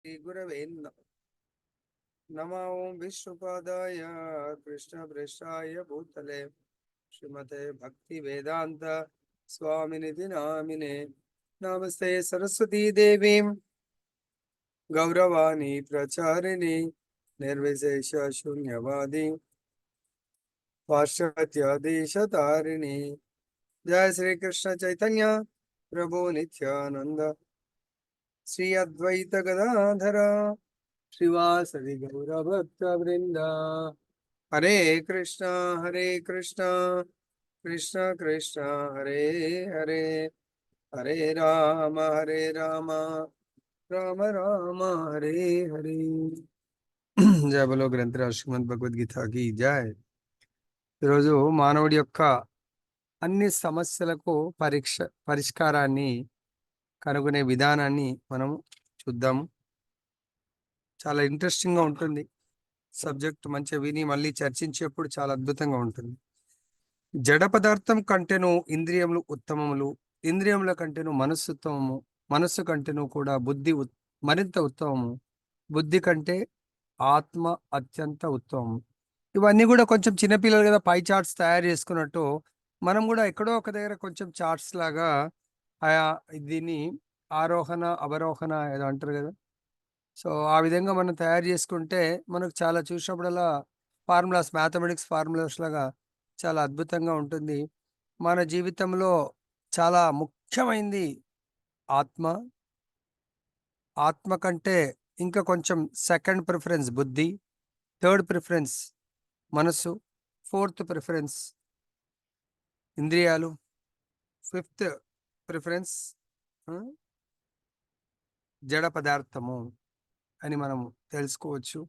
श्रीगुरवे नमः। ओं विष्णुपादाय कृष्णप्रेष्ठाय भूतले श्रीमते भक्ति वेदांत स्वामिनिधि नामिने नमस्ते सरस्वती देवीं गौरवाणी प्रचारिणी निर्विशेष शून्यवादी पाश्चात्यादेशतारिणी। जय श्री कृष्ण चैतन्य प्रभु नित्यानंद श्री अद्वैत गदाधर श्रीवासदि गौरभक्त वृंद। हरे कृष्णा कृष्ण कृष्ण हरे हरे, हरे राम राम राम हरे हरे। जय बोलो ग्रंथराज श्रीमद् భగవద్గీత की जय। ఈరోజు మానవుడి యొక్క అన్ని సమస్యలకు పరిష్కారాన్ని కనుగొనే విధానాన్ని మనం చూద్దాము. చాలా ఇంట్రెస్టింగ్ గా ఉంటుంది సబ్జెక్ట్. మంచిగా విని మళ్ళీ చర్చించేప్పుడు చాలా అద్భుతంగా ఉంటుంది. జడ పదార్థం కంటేను ఇంద్రియములు ఉత్తమములు, ఇంద్రియముల కంటేను మనస్సు ఉత్తమము, మనస్సు కంటేను కూడా బుద్ధి మరింత ఉత్తమము, బుద్ధి కంటే ఆత్మ అత్యంత ఉత్తమము. ఇవన్నీ కూడా కొంచెం చిన్నపిల్లలు కదా పై చార్ట్స్ తయారు చేసుకున్నట్టు మనం కూడా ఎక్కడో ఒక దగ్గర కొంచెం చార్ట్స్ లాగా దీన్ని ఆరోహణ అవరోహణ ఏదో అంటారు కదా. సో ఆ విధంగా మనం తయారు చేసుకుంటే మనకు చాలా చూసినప్పుడల్లా ఫార్ములాస్, మ్యాథమెటిక్స్ ఫార్ములాస్ లాగా చాలా అద్భుతంగా ఉంటుంది. మన జీవితంలో చాలా ముఖ్యమైనది ఆత్మ. ఆత్మ కంటే ఇంకా కొంచెం సెకండ్ ప్రిఫరెన్స్ బుద్ధి, థర్డ్ ప్రిఫరెన్స్ మనస్సు, ఫోర్త్ ప్రిఫరెన్స్ ఇంద్రియాలు, ఫిఫ్త్ ప్రిఫరెన్స్ జడ పదార్థము అని మనం తెలుసుకోవచ్చు.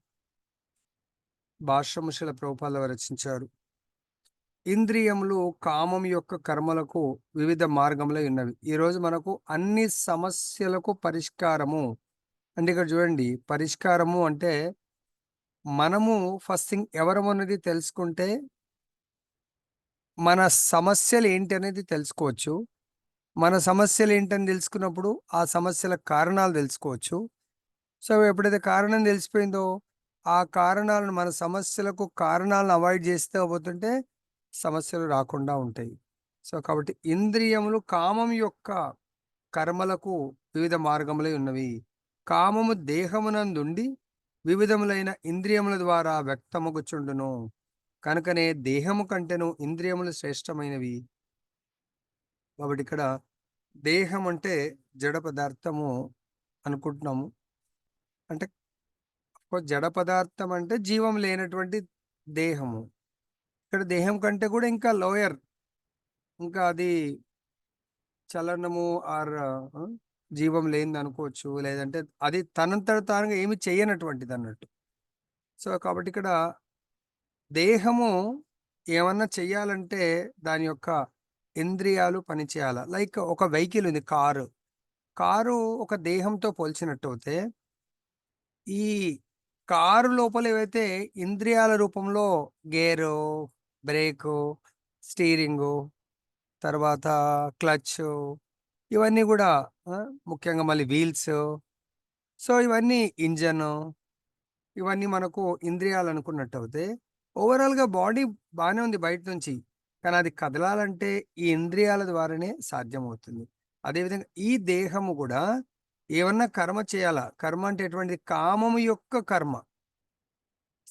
భాష్యముషల ప్రభుపాల రచించారు. ఇంద్రియములు కామం యొక్క కర్మలకు వివిధ మార్గంలో ఉన్నవి. ఈరోజు మనకు అన్ని సమస్యలకు పరిష్కారము అంటే ఇక్కడ చూడండి, పరిష్కారము అంటే మనము ఫస్ట్ థింగ్ ఎవరము అనేది తెలుసుకుంటే మన సమస్యలు ఏంటి అనేది తెలుసుకోవచ్చు. మన సమస్యలు ఏంటని తెలుసుకున్నప్పుడు ఆ సమస్యల కారణాలు తెలుసుకోవచ్చు. సో ఎప్పుడైతే కారణం తెలిసిపోయిందో ఆ కారణాలను, మన సమస్యలకు కారణాలను అవాయిడ్ చేస్తే పోతుంటే సమస్యలు రాకుండా ఉంటాయి. సో కాబట్టి ఇంద్రియములు కామం యొక్క కర్మలకు వివిధ మార్గములై ఉన్నవి. కామము దేహమునందుండి వివిధములైన ఇంద్రియముల ద్వారా వ్యక్తమగుచుండును. కనుకనే దేహము కంటేను ఇంద్రియములు శ్రేష్టమైనవి. కాబట్టి ఇక్కడ దేహం అంటే జడ పదార్థము అనుకుంటున్నాము. అంటే జడ పదార్థం అంటే జీవం లేనటువంటి దేహము. ఇక్కడ దేహం కంటే కూడా ఇంకా లోయర్, ఇంకా అది చలనము ఆర్ జీవం లేనిది అనుకోవచ్చు, లేదంటే అది తనంతట తానుగా ఏమి చేయనటువంటిది అన్నట్టు. సో కాబట్టి ఇక్కడ దేహము ఏమన్నా చెయ్యాలంటే దాని యొక్క ఇంద్రియాలు పనిచేయాల. లైక్ ఒక వెహికల్ ఉంది, కారు ఒక దేహంతో పోల్చినట్టు అయితే ఈ కారు లోపల ఏవైతే ఇంద్రియాల రూపంలో గేరు, బ్రేకు, స్టీరింగు, తర్వాత క్లచ్, ఇవన్నీ కూడా ముఖ్యంగా మళ్ళీ వీల్స్, సో ఇవన్నీ ఇంజన్, ఇవన్నీ మనకు ఇంద్రియాలు అనుకున్నట్టు అయితే ఓవరాల్గా బాడీ బాగానే ఉంది బయట నుంచి, కానీ అది కదలాలంటే ఈ ఇంద్రియాల ద్వారానే సాధ్యమవుతుంది. అదేవిధంగా ఈ దేహము కూడా ఏమన్నా కర్మ చేయాలా. కర్మ అంటే ఎటువంటిది? కామము యొక్క కర్మ.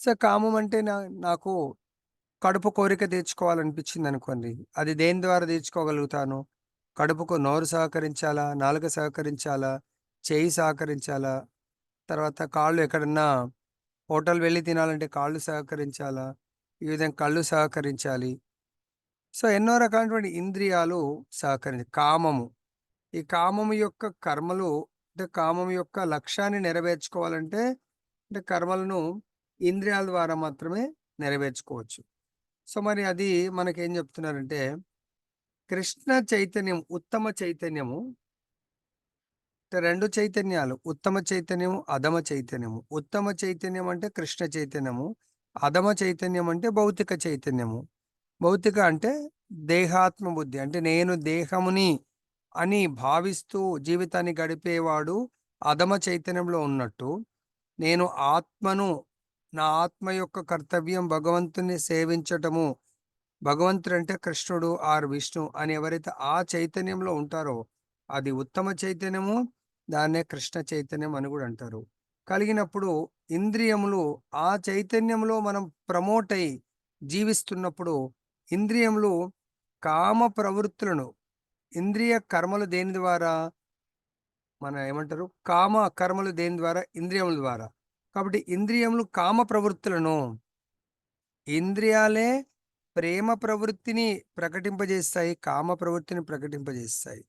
సో కామం అంటే నాకు కడుపు కోరిక తీర్చుకోవాలనిపించింది అనుకోండి, అది దేని ద్వారా తీర్చుకోగలుగుతాను? కడుపుకు నోరు సహకరించాలా, నాలుక సహకరించాలా, చేయి సహకరించాలా, తర్వాత కాళ్ళు ఎక్కడన్నా హోటల్ వెళ్ళి తినాలంటే కాళ్ళు సహకరించాలా, ఈ విధంగా కళ్ళు సహకరించాలి. సో ఎన్నో రకాలైనటువంటి ఇంద్రియాలు కామము, ఈ కామము యొక్క కర్మలు అంటే కామం యొక్క లక్ష్యాన్ని నెరవేర్చుకోవాలంటే అంటే కర్మలను ఇంద్రియాల ద్వారా మాత్రమే నెరవేర్చుకోవచ్చు. సో మరి అది మనకేం చెప్తున్నారంటే కృష్ణ చైతన్యం, ఉత్తమ చైతన్యము అంటే రెండు చైతన్యాలు, ఉత్తమ చైతన్యము, అధమ చైతన్యము. ఉత్తమ చైతన్యం అంటే కృష్ణ చైతన్యము, అధమ చైతన్యం అంటే భౌతిక చైతన్యము. భౌతిక అంటే దేహాత్మ బుద్ధి, అంటే నేను దేహముని అని భావిస్తూ జీవితాన్ని గడిపేవాడు అధమ చైతన్యంలో ఉన్నట్టు, నేను ఆత్మను, నా ఆత్మ యొక్క కర్తవ్యం భగవంతుని సేవించటము. భగవంతుడంటే కృష్ణుడు ఆర్ విష్ణు అని ఎవరైతే ఆ చైతన్యంలో ఉంటారో, అది ఉత్తమ చైతన్యము. దాన్నే కృష్ణ చైతన్యం అని కూడా అంటారు. కలిగినప్పుడు ఇంద్రియములు ఆ చైతన్యంలో మనం ప్రమోట్ అయి జీవిస్తున్నప్పుడు, ఇంద్రియములు కామ ప్రవృత్తులను, ఇంద్రియ కర్మలు దేని ద్వారా, మన ఏమంటారు, కామ కర్మలు దేని ద్వారా, ఇంద్రియముల ద్వారా. కాబట్టి ఇంద్రియములు కామ ప్రవృత్తులను, ఇంద్రియాలే ప్రేమ ప్రవృత్తిని ప్రకటింపజేస్తాయి, కామ ప్రవృత్తిని ప్రకటింపజేస్తాయి.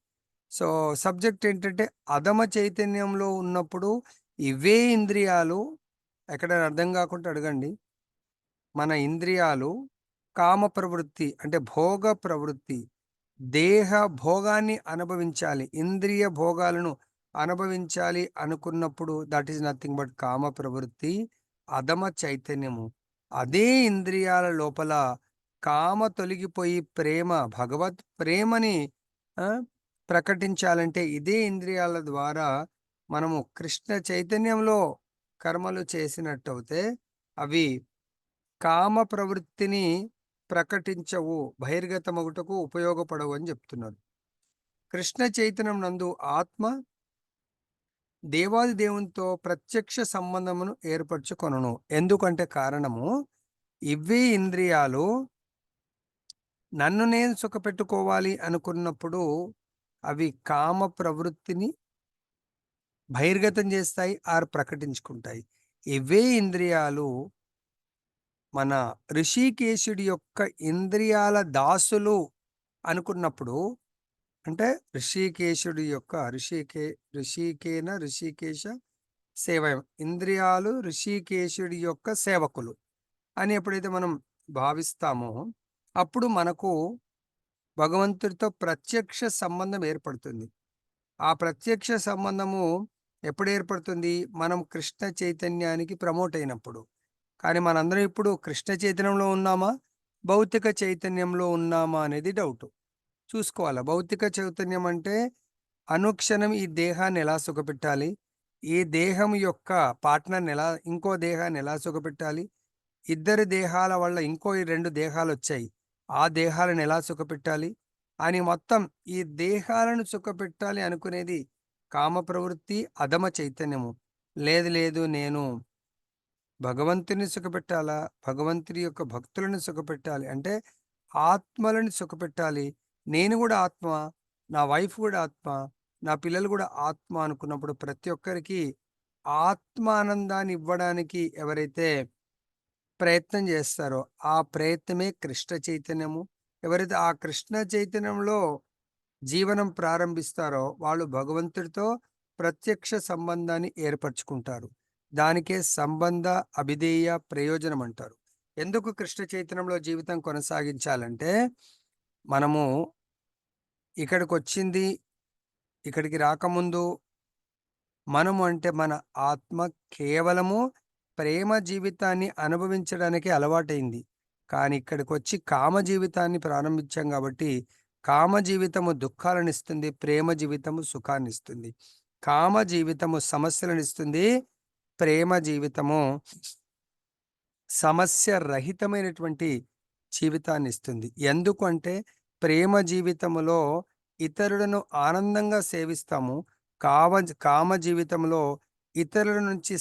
సో సబ్జెక్ట్ ఏంటంటే, అధమ చైతన్యంలో ఉన్నప్పుడు ఇవే ఇంద్రియాలు, ఎక్కడైనా అర్థం కాకుండా అడగండి. మన ఇంద్రియాలు కామ ప్రవృత్తి అంటే భోగ ప్రవృత్తి, దేహ భోగాన్ని అనుభవించాలి, ఇంద్రియ భోగాలను అనుభవించాలి అనుకున్నప్పుడు దట్ ఈస్ నథింగ్ బట్ కామ ప్రవృత్తి, అధమ చైతన్యము. అదే ఇంద్రియాల లోపల కామ తొలగిపోయి ప్రేమ, భగవత్ ప్రేమని ఆ, ప్రకటించాలంటే ఇదే ఇంద్రియాల ద్వారా మనము కృష్ణ చైతన్యంలో కర్మలు చేసినట్టయితే అవి కామ ప్రవృత్తిని ప్రకటించవు, బహిర్గతమగుటకు ఉపయోగపడవు అని చెప్తున్నారు. కృష్ణ చైతన్యం నందు ఆత్మ దేవాది దేవునితో ప్రత్యక్ష సంబంధమును ఏర్పరచుకొనును. ఎందుకంటే కారణము, ఇవే ఇంద్రియాలు నన్ను నేను సుఖపెట్టుకోవాలి అనుకున్నప్పుడు అవి కామ ప్రవృత్తిని బహిర్గతం చేస్తాయి ఆర్ ప్రకటించుకుంటాయి. ఇవే ఇంద్రియాలు మన ఋషికేశుడి యొక్క ఇంద్రియాల దాసులు అనుకున్నప్పుడు, అంటే ఋషికేశుడి యొక్క ఋషికేశ సేవ, ఇంద్రియాలు ఋషికేశుడి యొక్క సేవకులు అని ఎప్పుడైతే మనం భావిస్తామో, అప్పుడు మనకు భగవంతుడితో ప్రత్యక్ష సంబంధం ఏర్పడుతుంది. ఆ ప్రత్యక్ష సంబంధము ఎప్పుడు ఏర్పడుతుంది? మనం కృష్ణ చైతన్యానికి ప్రమోట్ అయినప్పుడు. కానీ మనందరం ఇప్పుడు కృష్ణ చైతన్యంలో ఉన్నామా, భౌతిక చైతన్యంలో ఉన్నామా అనేది డౌట్. చూసుకోవాలా. భౌతిక చైతన్యం అంటే అనుక్షణం ఈ దేహాన్ని ఎలా సుఖపెట్టాలి, ఈ దేహం యొక్క పార్ట్నర్ని ఎలా, ఇంకో దేహాన్ని ఎలా సుఖపెట్టాలి, ఇద్దరు దేహాల వల్ల ఇంకో ఈ 2 దేహాలు వచ్చాయి, ఆ దేహాలను ఎలా సుఖపెట్టాలి అని మొత్తం ఈ దేహాలను సుఖపెట్టాలి అనుకునేది కామ ప్రవృత్తి, అధమ చైతన్యము. లేదు లేదు, నేను భగవంతుని సుఖపెట్టాలా, భగవంతుని యొక్క భక్తులను సుఖపెట్టాలి అంటే ఆత్మలను సుఖపెట్టాలి. నేను కూడా ఆత్మ, నా వైఫ్ కూడా ఆత్మ, నా పిల్లలు కూడా ఆత్మ అనుకున్నప్పుడు ప్రతి ఒక్కరికి ఆత్మానందాన్ని ఇవ్వడానికి ఎవరైతే ప్రయత్నం చేస్తారో ఆ ప్రయత్నమే కృష్ణ చైతన్యము. ఎవరైతే ఆ కృష్ణ చైతన్యంలో జీవనం ప్రారంభిస్తారో వాళ్ళు భగవంతుడితో ప్రత్యక్ష సంబంధాన్ని ఏర్పరచుకుంటారు. దానికే సంబంధ అభిధేయ ప్రయోజనం అంటారు. ఎందుకు కృష్ణ చైతన్యంలో జీవితం కొనసాగించాలంటే, మనము ఇక్కడికి వచ్చింది, ఇక్కడికి రాకముందు మనము అంటే మన ఆత్మ కేవలము ప్రేమ జీవితాన్ని అనుభవించడానికి అలవాటైంది. కానీ ఇక్కడికి వచ్చి కామ జీవితాన్ని ప్రారంభించాం కాబట్టి, కామ జీవితము దుఃఖాలనిస్తుంది, ప్రేమ జీవితము సుఖాన్నిస్తుంది. కామ జీవితము సమస్యలనిస్తుంది, ప్రేమ జీవితము సమస్య రహితమైనటువంటి జీవితాన్ని ఇస్తుంది. ఎందుకు అంటే ప్రేమ జీవితములో ఇతరులను ఆనందంగా సేవిస్తాము. కామ కామ జీవితంలో ఇతరుల నుంచి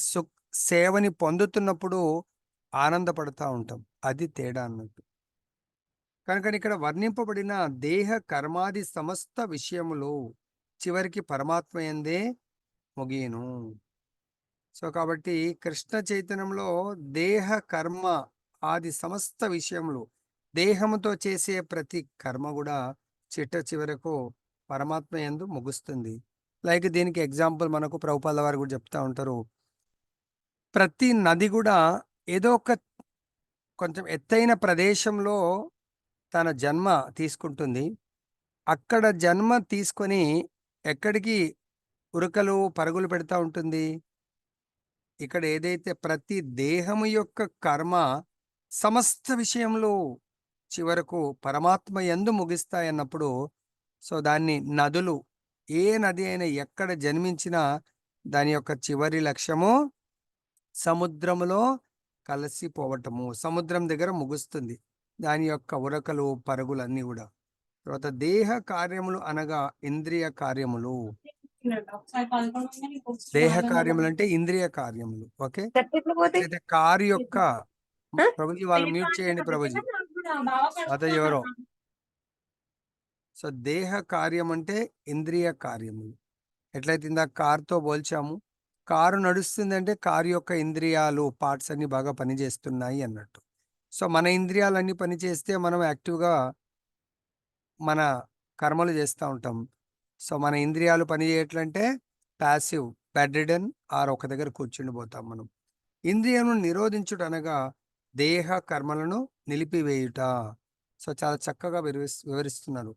సేవని పొందుతున్నప్పుడు ఆనందపడతా ఉంటాం. అది తేడా అన్నట్టు. కనుక ఇక్కడ వర్ణింపబడిన దేహ కర్మాది సమస్త విషయములు చివరికి పరమాత్మ యందే ముగియును. సో కాబట్టి కృష్ణ చైతన్యంలో దేహ కర్మ ఆది సమస్త విషయములు, దేహముతో చేసే ప్రతి కర్మ కూడా చిట్ట చివరకు పరమాత్మ యందు ముగుస్తుంది. లైక్ దీనికి ఎగ్జాంపుల్ మనకు ప్రభుపాద వారు కూడా చెప్తా ఉంటారు. ప్రతి నది కూడా ఏదో ఒక కొంచెం ఎత్తైన ప్రదేశంలో తన జన్మ తీసుకుంటుంది. అక్కడ జన్మ తీసుకొని ఎక్కడికి ఉరకలు పరుగులు పెడతా ఉంటుంది? ఇక్కడ ఏదైతే ప్రతి దేహము యొక్క కర్మ సమస్త విషయంలో చివరకు పరమాత్మ యందు ముగిస్తాయన్నప్పుడు, సో దాన్ని నదులు, ఏ నది అయినా ఎక్కడ జన్మించినా దాని యొక్క చివరి లక్ష్యము సముద్రములో కలిసిపోవటము. సముద్రం దగ్గర ముగుస్తుంది దాని యొక్క ఉరకలు, పరుగులన్నీ కూడా. తర్వాత దేహ కార్యములు అనగా ఇంద్రియ కార్యములు. దేహ కార్యములు అంటే ఇంద్రియ కార్యములు. ఓకే. అయితే కారు యొక్క ప్రభుజీ వాళ్ళు మ్యూట్ చేయండి ప్రభుజీ. మాతాజీ ఎవరో. సో దేహ కార్యం అంటే ఇంద్రియ కార్యములు. ఎట్లయితే ఇందాక కారుతో పోల్చాము, కారు నడుస్తుందంటే కారు యొక్క ఇంద్రియాలు పార్ట్స్ అన్ని బాగా పనిచేస్తున్నాయి అన్నట్టు. సో మన ఇంద్రియాలన్నీ పనిచేస్తే మనం యాక్టివ్గా మన కర్మలు చేస్తూ ఉంటాం. సో మన ఇంద్రియాలు పనిచేయట్లంటే ప్యాసివ్, బెడ్ రిడన్ ఆర్ ఒక దగ్గర కూర్చుండిపోతాం మనం. ఇంద్రియాలను నిరోధించుట అనగా దేహ కర్మలను నిలిపివేయుట. సో చాలా చక్కగా వివరిస్తున్నారు.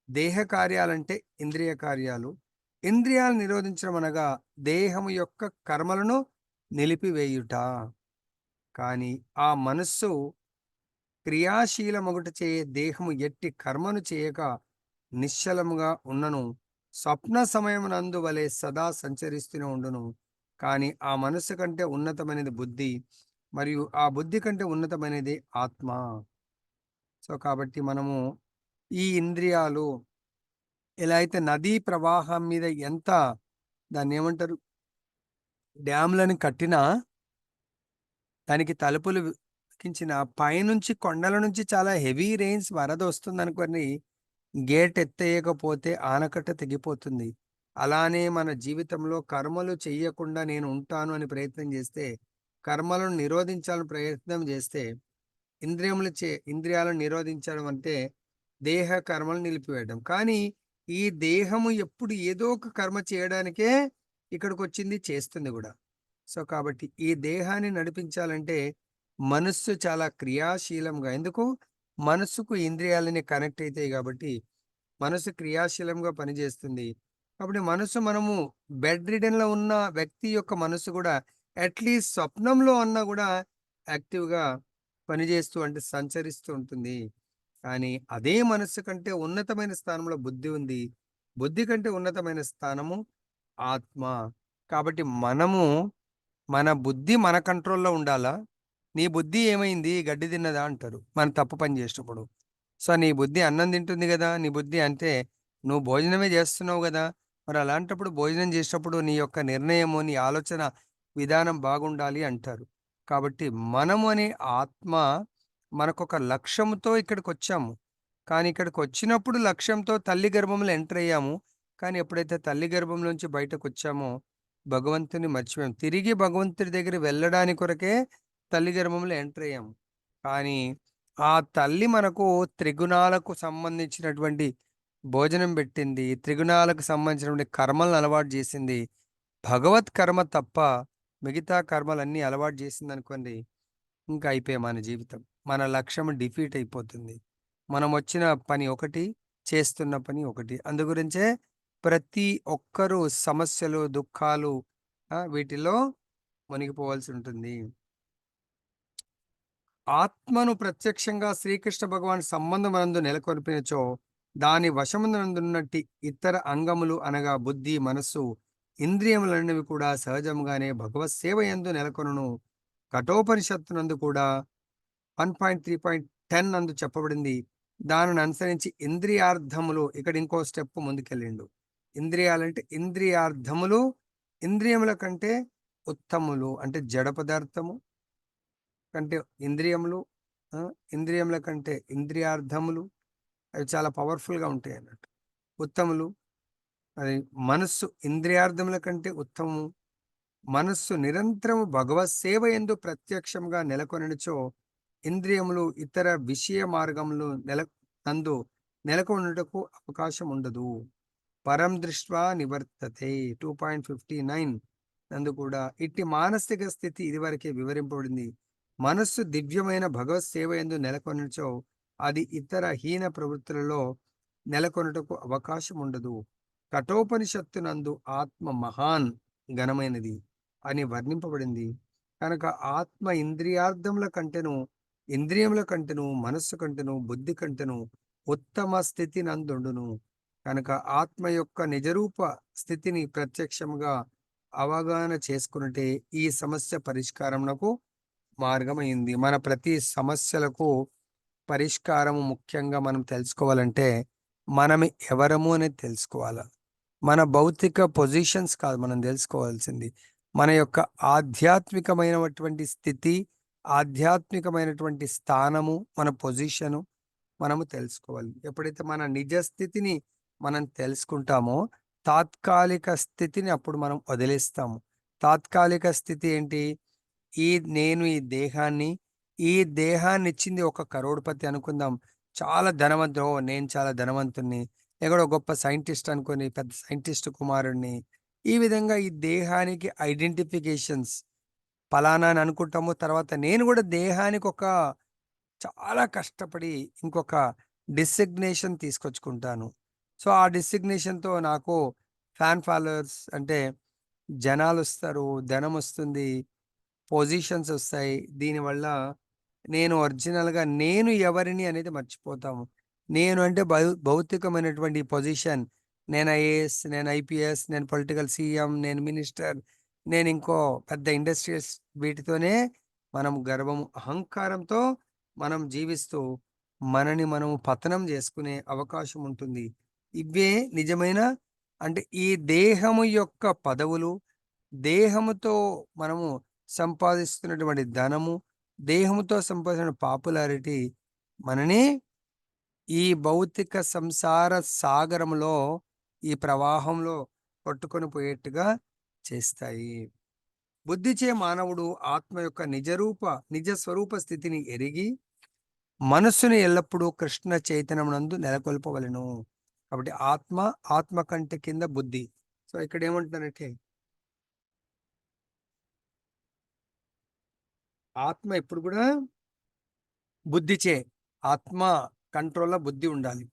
దేహ కార్యాలంటే ఇంద్రియ కార్యాలు, ఇంద్రియాలు నిరోధించడం అనగా దేహము యొక్క కర్మలను నిలిపివేయుట. కానీ ఆ మనస్సు క్రియాశీలమగుట చే దేహము ఎట్టి కర్మను చేయక నిశ్చలముగా ఉన్నను, స్వప్న సమయమునందు వలె సదా సంచరిస్తూనే ఉండును. కానీ ఆ మనస్సు కంటే ఉన్నతమైనది బుద్ధి, మరియు ఆ బుద్ధి కంటే ఉన్నతమైనది ఆత్మ. సో కాబట్టి మనము ఈ ఇంద్రియాలు ఎలా అయితే నదీ ప్రవాహం మీద ఎంత దాన్ని ఏమంటారు డ్యామ్లను కట్టినా దానికి తలుపులు కించిన పైనుంచి కొండల నుంచి చాలా హెవీ రెయిన్స్ వరద వస్తుంది అనుకోని గేట్ ఎత్తేయకపోతే ఆనకట్ట తెగిపోతుంది. అలానే మన జీవితంలో కర్మలు చెయ్యకుండా నేను ఉంటాను అని ప్రయత్నం చేస్తే, కర్మలను నిరోధించాలని ప్రయత్నం చేస్తే, ఇంద్రియాలను నిరోధించడం అంటే దేహ కర్మలు నిలిపివేయడం. కానీ ఈ దేహము ఎప్పుడు ఏదో ఒక కర్మ చేయడానికే ఇక్కడికి వచ్చింది, చేస్తుంది కూడా. సో కాబట్టి ఈ దేహాన్ని నడిపించాలంటే మనస్సు చాలా క్రియాశీలంగా, ఎందుకు మనస్సుకు ఇంద్రియాలని కనెక్ట్ అవుతాయి కాబట్టి మనసు క్రియాశీలంగా పనిచేస్తుంది. కాబట్టి మనసు మనము బెడ్ రిడన్లో ఉన్న వ్యక్తి యొక్క మనసు కూడా అట్లీస్ట్ స్వప్నంలో అన్నా కూడా యాక్టివ్గా పనిచేస్తూ అంటే సంచరిస్తూ ఉంటుంది. కానీ అదే మనస్సు కంటే ఉన్నతమైన స్థానంలో బుద్ధి ఉంది. బుద్ధి కంటే ఉన్నతమైన స్థానము ఆత్మ. కాబట్టి మనము మన బుద్ధి మన కంట్రోల్లో ఉండాలా? నీ బుద్ధి ఏమైంది? గడ్డి తిన్నదా అంటారు మనం తప్పు పని చేసినప్పుడు. సో నీ బుద్ధి అన్నం తింటుంది కదా, నీ బుద్ధి అంటే నువ్వు భోజనమే చేస్తున్నావు కదా. మరి అలాంటప్పుడు భోజనం చేసేటప్పుడు నీ యొక్క నిర్ణయము, నీ ఆలోచన విధానం బాగుండాలి అంటారు. కాబట్టి మనము అనే ఆత్మ మనకొక లక్ష్యంతో ఇక్కడికి వచ్చాము. కానీ ఇక్కడికి వచ్చినప్పుడు లక్ష్యంతో తల్లి గర్భంలో ఎంటర్ అయ్యాము. కానీ ఎప్పుడైతే తల్లి గర్భంలోంచి బయటకు వచ్చామో భగవంతుని మర్చిపోయాం. తిరిగి భగవంతుడి దగ్గర వెళ్ళడానికి కొరకే తల్లి గర్భంలో ఎంటర్ అయ్యాము. కానీ ఆ తల్లి మనకు త్రిగుణాలకు సంబంధించినటువంటి భోజనం పెట్టింది. త్రిగుణాలకు సంబంధించినటువంటి కర్మలను అలవాటు చేసింది. భగవత్ కర్మ తప్ప మిగతా కర్మలన్నీ అలవాటు చేసింది అనుకోండి, ఇంకా అయిపోయాం మన జీవితం. మన లక్ష్యం డిఫీట్ అయిపోతుంది. మనం వచ్చిన పని ఒకటి, చేస్తున్న పని ఒకటి. అందుగురించే ప్రతి ఒక్కరూ సమస్యలు, దుఃఖాలు వీటిలో మునిగిపోవాల్సి ఉంటుంది. ఆత్మను ప్రత్యక్షంగా శ్రీకృష్ణ భగవాన్ సంబంధమనందు నెలకొల్పినచో దాని వశమునందున్నట్టి ఇతర అంగములు అనగా బుద్ధి, మనస్సు, ఇంద్రియములన్నవి కూడా సహజంగానే భగవత్ సేవ యందు నెలకొనును. కఠోపనిషత్తునందు కూడా 1.3.10 నందు చెప్పబడింది. దానిని అనుసరించి ఇంద్రియార్థములు, ఇక్కడ ఇంకో స్టెప్ ముందుకెళ్ళిండు. ఇంద్రియాలంటే ఇంద్రియార్థములు ఇంద్రియముల కంటే ఉత్తములు. అంటే జడ పదార్థము కంటే ఇంద్రియములు, ఇంద్రియముల కంటే ఇంద్రియార్థములు అవి చాలా పవర్ఫుల్గా ఉంటాయి అన్నట్టు. ఉత్తములు అది మనస్సు ఇంద్రియార్థముల కంటే ఉత్తమము. మనస్సు నిరంతరము భగవత్ సేవ యందు ప్రత్యక్షంగా నెలకొననిచో ఇంద్రియములు ఇతర విషయ మార్గములు నందు నెలకొనుటకు అవకాశం ఉండదు. పరం దృష్ట్వా నివర్తతే 2.59 నందు కూడా ఇట్టి మానసిక స్థితి ఇదివరకే వివరింపబడింది. మనస్సు దివ్యమైన భగవత్ సేవ యందు నెలకొనచో అది ఇతర హీన ప్రవృత్తులలో నెలకొనుటకు అవకాశం ఉండదు. కఠోపనిషత్తునందు ఆత్మ మహాన్ ఘనమైనది అని వర్ణింపబడింది. కనుక ఆత్మ ఇంద్రియార్థముల కంటెను, ఇంద్రియముల కంటెను, మనస్సు కంటెను, బుద్ధి కంటెను ఉత్తమ స్థితి నందుండును. కనుక ఆత్మ యొక్క నిజరూప స్థితిని ప్రత్యక్షంగా అవగాహన చేసుకున్నట్టే ఈ సమస్య పరిష్కారంకు మార్గమైంది. మన ప్రతి సమస్యలకు పరిష్కారము ముఖ్యంగా మనం తెలుసుకోవాలంటే, మనం ఎవరము అనేది తెలుసుకోవాల. మన భౌతిక పొజిషన్స్ కాదు మనం తెలుసుకోవాల్సింది. మన యొక్క ఆధ్యాత్మికమైనటువంటి స్థితి, ఆధ్యాత్మికమైనటువంటి స్థానము, మన పొజిషను మనము తెలుసుకోవాలి. ఎప్పుడైతే మన నిజ స్థితిని మనం తెలుసుకుంటామో, తాత్కాలిక స్థితిని అప్పుడు మనం వదిలేస్తాము. తాత్కాలిక స్థితి ఏంటి? ఈ నేను ఈ దేహాన్ని, ఈ దేహాన్నిచ్చింది ఒక కరోడ్‌పతి అనుకుందాం. చాలా ధనవంతుడు. ఓహ్! నేను చాలా ధనవంతుడిని. ఎక్కడో గొప్ప సైంటిస్ట్ అనుకోని పెద్ద సైంటిస్ట్ కుమారుడిని. ఈ విధంగా ఈ దేహానికి ఐడెంటిఫికేషన్స్ పలానా అని అనుకుంటాము. తర్వాత నేను గూడా దేహానికి ఒక చాలా కష్టపడి ఇంకొక డిసిగ్నేషన్ తీసుకొచ్చుకుంటాను. సో, ఆ డిసిగ్నేషన్‌తో నాకు ఫ్యాన్ ఫాలోవర్స్ అంటే జనాలొస్తారు, ధనమొస్తుంది. పొజిషన్స్ ఒస్తాయి. దీనివల్ల నేను ఒరిజినల్‌గా నేను ఎవరిని అనేది మర్చిపోతాము. నేను అంటే భౌతికమైనటువంటి పొజిషన్. నేను ఐఏఎస్, నేను ఐపీఎస్, నేను పొలిటికల్ సీఎం, నేను మినిస్టర్, నేను ఇంకో పెద్ద ఇండస్ట్రియలిస్ట్ వీటితోనే మనం గర్వము, అహంకారంతో మనం జీవిస్తూ మనని మనం పతనం జేసుకునే అవకాశం ఉంటుంది. ఇవే నిజమైన అంటే ఈ దేహము యొక్క పదవులు, దేహముతో మనము సంపాదిస్తున్నటువంటి ధనము, దేహంతో సంపాదించిన పాపులారిటీ మనని ఈ భౌతిక సంసార సాగరంలో, ఈ ప్రవాహంలో కొట్టుకొని పోయేట్టుగా చేస్తాయి. బుద్ధిచే మానవుడు ఆత్మ యొక్క నిజ స్వరూప స్థితిని ఎరిగి, మనస్సుని ఎల్లప్పుడూ కృష్ణ చైతన్యమునందు నెలకొల్పవలెను. కాబట్టి ఆత్మ, ఆత్మ కంటే కింద బుద్ధి. సో, ఇక్కడ ఏమంటున్నారంటే, ఆత్మ ఎప్పుడు కూడా బుద్ధిచే ఆత్మ కంట్రోల్‌లో బుద్ధి ఉండాలి.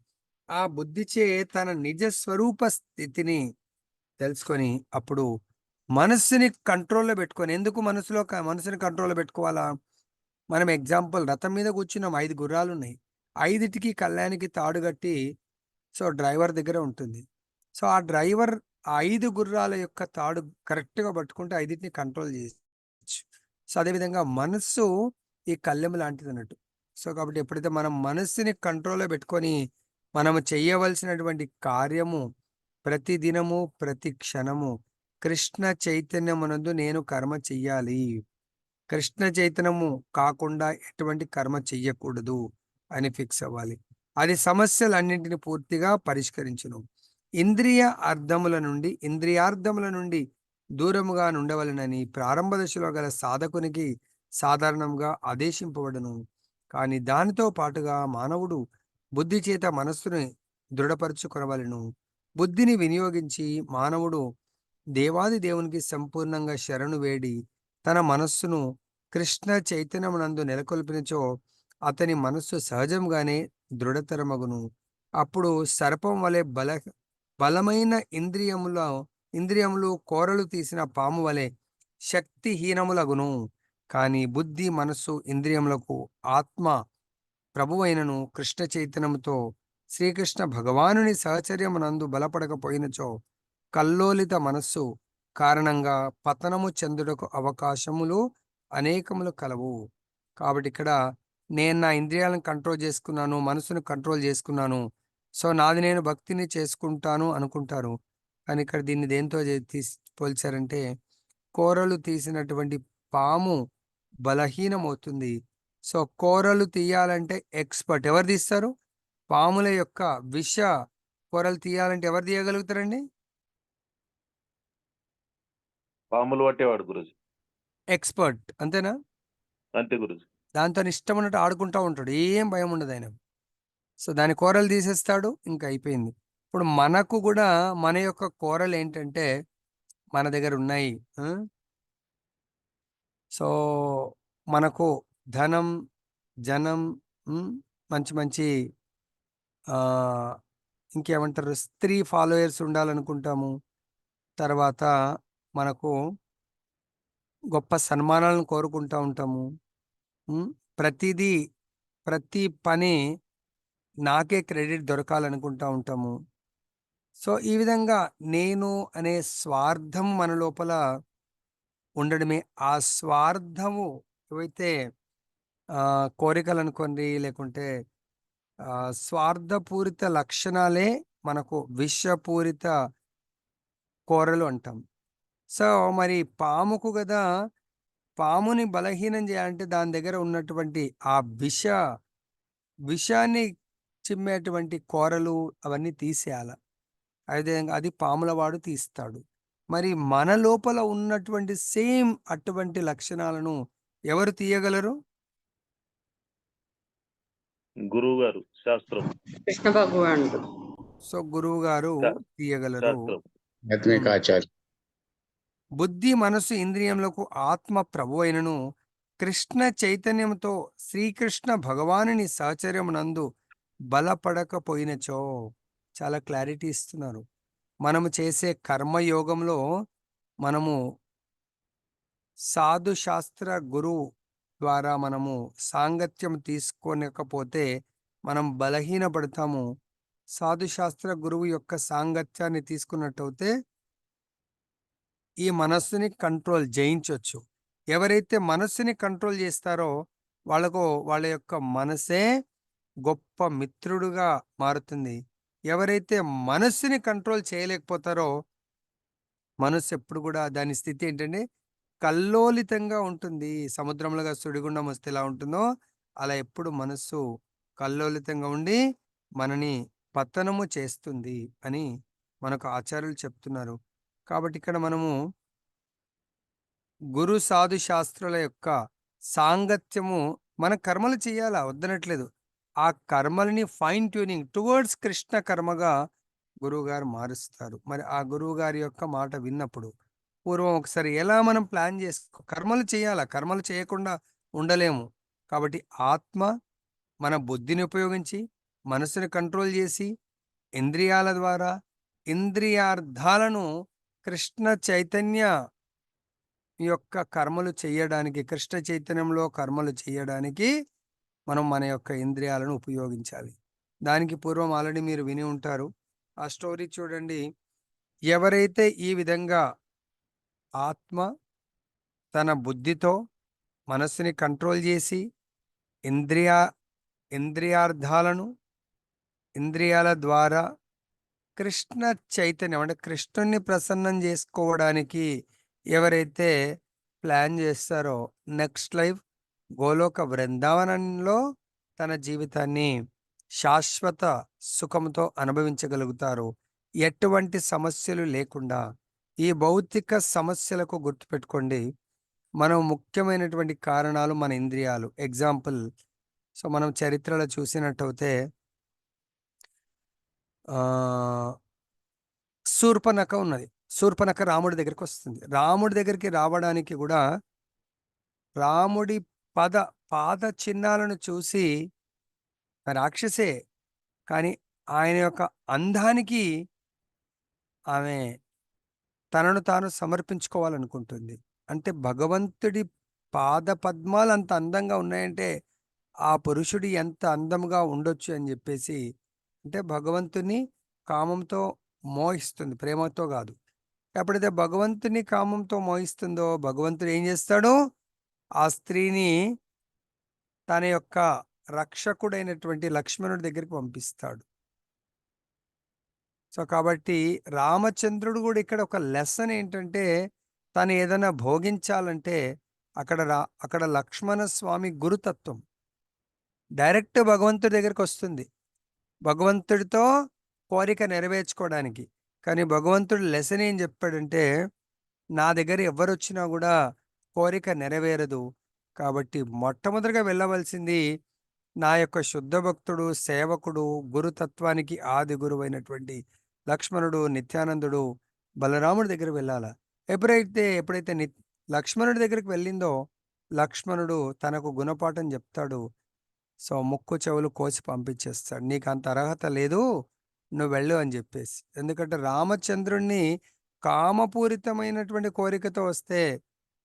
ఆ బుద్ధిచే తన నిజ స్వరూప స్థితిని తెలుసుకొని, అప్పుడు మనస్సుని కంట్రోల్‌లో పెట్టుకొని ఎందుకు మనసుని కంట్రోల్‌లో పెట్టుకోవాలా? మనం ఎగ్జాంపుల్ రథం మీద కూర్చున్నాం. 5 గుర్రాలున్నాయి. 5టికి కళ్ళానికి తాడు గట్టి సో, డ్రైవర్ దగ్గర ఉంటుంది. సో, ఆ డ్రైవర్ ఆ 5 గుర్రాల యొక్క తాడు కరెక్ట్‌గా పట్టుకుంటే 5టిని కంట్రోల్ చేయొచ్చు. సో, అదేవిధంగా మనస్సు ఈ కళ్ళెము లాంటిదన్నట్టు. సో, కాబట్టి ఎప్పుడైతే మనం మనస్సుని కంట్రోల్‌లో పెట్టుకొని, మనము చేయవలసినటువంటి కార్యము ప్రతి దినము, ప్రతి క్షణము కృష్ణ చైతన్యమునందు నేను కర్మ చెయ్యాలి. కృష్ణ చైతన్యము కాకుండా ఎటువంటి కర్మ చెయ్యకూడదు అని ఫిక్స్ అవ్వాలి. అది సమస్యలన్నింటిని పూర్తిగా పరిష్కరించును. ఇంద్రియార్థముల నుండి దూరముగా నుండవలెనని ప్రారంభ దశలో గల సాధకునికి సాధారణంగా ఆదేశింపబడును. కానీ దానితో పాటుగా మానవుడు బుద్ధి చేత మనస్సుని దృఢపరుచుకొనవలెను. బుద్ధిని వినియోగించి మానవుడు దేవాది దేవునికి సంపూర్ణంగా శరణు వేడి తన మనస్సును కృష్ణ చైతన్యమునందు నెలకొల్పినచో అతని మనస్సు సహజంగానే దృఢతరమగును. అప్పుడు సర్పం వలె బలమైన ఇంద్రియములు కోరలు తీసిన పాము వలె శక్తిహీనములగును. కానీ బుద్ధి, మనస్సు, ఇంద్రియములకు ఆత్మ ప్రభువైనను కృష్ణ చైతన్యముతో శ్రీకృష్ణ భగవానుని సహచర్యమునందు బలపడకపోయినచో కల్లోలిత మనస్సు కారణంగా పతనము చెందుటకు అవకాశములు అనేకములు కలవు. కాబట్టి ఇక్కడ నేను నా ఇంద్రియాలను కంట్రోల్ చేసుకున్నాను, మనసును కంట్రోల్ చేసుకున్నాను. సో, నాది నేను భక్తిని చేసుకుంటాను అనుకుంటారు. కానీ ఇక్కడ దీన్ని దేనితో పోల్చారంటే, కోరలు తీసినటువంటి పాము బలహీనమవుతుంది. సో, కోరలు తీయాలంటే ఎక్స్‌పర్ట్ ఎవరు తీస్తారు? పాముల యొక్క విష కోరలు తీయాలంటే ఎవరు తీయగలుగుతారండి? పాములు పట్టేవాడు గురూజీ. ఎక్స్‌పర్ట్ అంతేనా? అంతే గురూజీ. దాంతోని ఇష్టమున్నట్టు ఆడుకుంటా ఉంటాడు. ఏం భయం ఉండదాయనకు. సో, దాని కూరలు తీసేస్తాడు. ఇంక అయిపోయింది. ఇప్పుడు మనకు గూడా మన యొక్క కూరలేంటంటే, మన దగ్గరున్నాయి. ఆ! సో, మనకు ధనం, జనం, హ్మ్. మంచి మంచి ఆహ్, ఇంకేమంటారు స్త్రీ ఫాలోయర్స్ ఉండాలనుకుంటాము. తర్వాత మనకు గొప్ప సన్మానాలను కోరుకుంటా ఉంటాము. హ్మ్. ప్రతిదీ, ప్రతి పని నాకే క్రెడిట్ దొరకాలనుకుంటా ఉంటాము. సో ఈ విధంగా నేను అనే స్వార్థం మన లోపల ఉండడమే. ఆ స్వార్థము ఏవైతే కోరికలు అనుకోండి, లేకుంటే స్వార్థపూరిత లక్షణాలే మనకు విషపూరిత కోరలు అంటాం. సో మరి పాముకు గదా, పాముని బలహీనం చేయాలంటే దాని దగ్గర ఉన్నటువంటి ఆ విషాన్ని చిమ్మేటువంటి కోరలు అవన్నీ తీసేయాల. అదేవిధంగా అది పాములవాడు తీస్తాడు. మరి మన లోపల ఉన్నటువంటి సేమ్ అటువంటి లక్షణాలను ఎవరు తీయగలరు? గురువు గారు శాస్త్రం. కృష్ణ భగవానుడు. సో గురువుగారు శా- తీయగలరు. శాస్త్రం. ఆధ్యాత్మికాచార్య. బుద్ధి, మనసు, ఇంద్రియములకు ఆత్మ ప్రభువైనను కృష్ణ చైతన్యముతో శ్రీకృష్ణ భగవానుని సహచర్యమునందు బలపడకపోయినచో. చాలా క్లారిటీ ఇస్తున్నారు. మనము చేసే కర్మయోగంలో మనము సాధు శాస్త్ర గురువు ద్వారా మనము సాంగత్యం తీసుకోలేకపోతే మనం బలహీనపడతాము. సాధు శాస్త్ర గురువు యొక్క సాంగత్యాన్ని తీసుకున్నట్టయితే ఈ మనస్సుని కంట్రోల్ జయించొచ్చు. ఎవరైతే మనస్సుని కంట్రోల్ చేస్తారో వాళ్ళ యొక్క మనసే గొప్ప మిత్రుడుగా మారుతుంది. ఎవరైతే మనస్సుని కంట్రోల్ చేయలేకపోతారో మనస్సు ఎప్పుడు కూడా దాని స్థితి ఏంటంటే కల్లోలితంగా ఉంటుంది. సముద్రంలో సుడిగుండం వస్తే ఎలా ఉంటుందో అలా ఎప్పుడు మనస్సు కల్లోలితంగా ఉండి మనని పతనము చేస్తుంది అని మనకు ఆచార్యులు చెప్తున్నారు. కాబట్టి ఇక్కడ మనము గురు సాధు శాస్త్రుల యొక్క సాంగత్యము మన కర్మలు చేయాలా, వద్దనట్లేదు. ఆ కర్మలని ఫైన్ ట్యూనింగ్ టువర్డ్స్ కృష్ణ కర్మగా గురువుగారు మారుస్తారు. మరి ఆ గురువుగారి యొక్క మాట విన్నప్పుడు పూర్వం ఒకసారి ఎలా మనం ప్లాన్ కర్మలు చేయాలా, కర్మలు చేయకుండా ఉండలేము. కాబట్టి ఆత్మ మన బుద్ధిని ఉపయోగించి మనసుని కంట్రోల్ చేసి ఇంద్రియాల ద్వారా ఇంద్రియార్థాలను కృష్ణ చైతన్య యొక్క కర్మలు చేయడానికి, కృష్ణ చైతన్యంలో కర్మలు చేయడానికి మనం మన యొక్క ఇంద్రియాలను ఉపయోగించాలి. దానికి పూర్వం ఆల్రెడీ మీరు విని ఉంటారు. ఆ స్టోరీ చూడండి. ఎవరైతే ఈ విధంగా ఆత్మ తన బుద్ధితో మనస్సుని కంట్రోల్ చేసి ఇంద్రియా ఇంద్రియార్థాలను ఇంద్రియాల ద్వారా కృష్ణ చైతన్యం అంటే కృష్ణుణ్ణి ప్రసన్నం చేసుకోవడానికి ఎవరైతే ప్లాన్ చేస్తారో నెక్స్ట్ లైఫ్ గోలోక బృందావనంలో తన జీవితాన్ని శాశ్వత సుఖంతో అనుభవించగలుగుతారు. ఎటువంటి సమస్యలు లేకుండా. ఈ భౌతిక సమస్యలకు గుర్తుపెట్టుకోండి, మనం ముఖ్యమైనటువంటి కారణాలు మన ఇంద్రియాలు. ఎగ్జాంపుల్, సో మనం చరిత్రలో చూసినట్టయితే శూర్పణఖ ఉన్నది. శూర్పణఖ రాముడి దగ్గరికి వస్తుంది. రాముడి దగ్గరికి రావడానికి కూడా రాముడి పాద చిహ్నాలను చూసి రాక్షసే, కానీ ఆయన యొక్క అందానికి ఆమె తనను తాను సమర్పించుకోవాలనుకుంటుంది. అంటే భగవంతుడి పాద పద్మాలు అంత అందంగా ఉన్నాయంటే ఆ పురుషుడు ఎంత అందంగా ఉండొచ్చు అని చెప్పేసి, అంటే భగవంతుని కామంతో మోహిస్తుంది, ప్రేమతో కాదు. ఎప్పుడైతే భగవంతుని కామంతో మోహిస్తుందో భగవంతుడు ఏం చేస్తాడు, ఆ స్త్రీని తన యొక్క రక్షకుడైనటువంటి లక్ష్మణుడి దగ్గరికి పంపిస్తాడు. సో కాబట్టి రామచంద్రుడు కూడా ఇక్కడ ఒక లెసన్ ఏంటంటే, తను ఏదైనా భోగించాలంటే అక్కడ లక్ష్మణ స్వామి గురుతత్వం డైరెక్ట్ భగవంతుడి దగ్గరికి వస్తుంది, భగవంతుడితో కోరిక నెరవేర్చుకోవడానికి. కానీ భగవంతుడు లెసన్ ఏం చెప్పాడంటే, నా దగ్గర ఎవరు వచ్చినా కూడా కోరిక నెరవేరదు. కాబట్టి మొట్టమొదటిగా వెళ్ళవలసింది నా యొక్క శుద్ధ భక్తుడు, సేవకుడు, గురుతత్వానికి ఆది గురువైనటువంటి లక్ష్మణుడు, నిత్యానందుడు, బలరాముడి దగ్గర వెళ్ళాల. ఎప్పుడైతే లక్ష్మణుడి దగ్గరికి వెళ్ళిందో లక్ష్మణుడు తనకు గుణపాఠం చెప్తాడు. సో ముక్కు చెవులు కోసి పంపించేస్తాడు. నీకు అంత అర్హత లేదు, నువ్వు వెళ్ళు అని చెప్పేసి. ఎందుకంటే రామచంద్రుణ్ణి కామపూరితమైనటువంటి కోరికతో వస్తే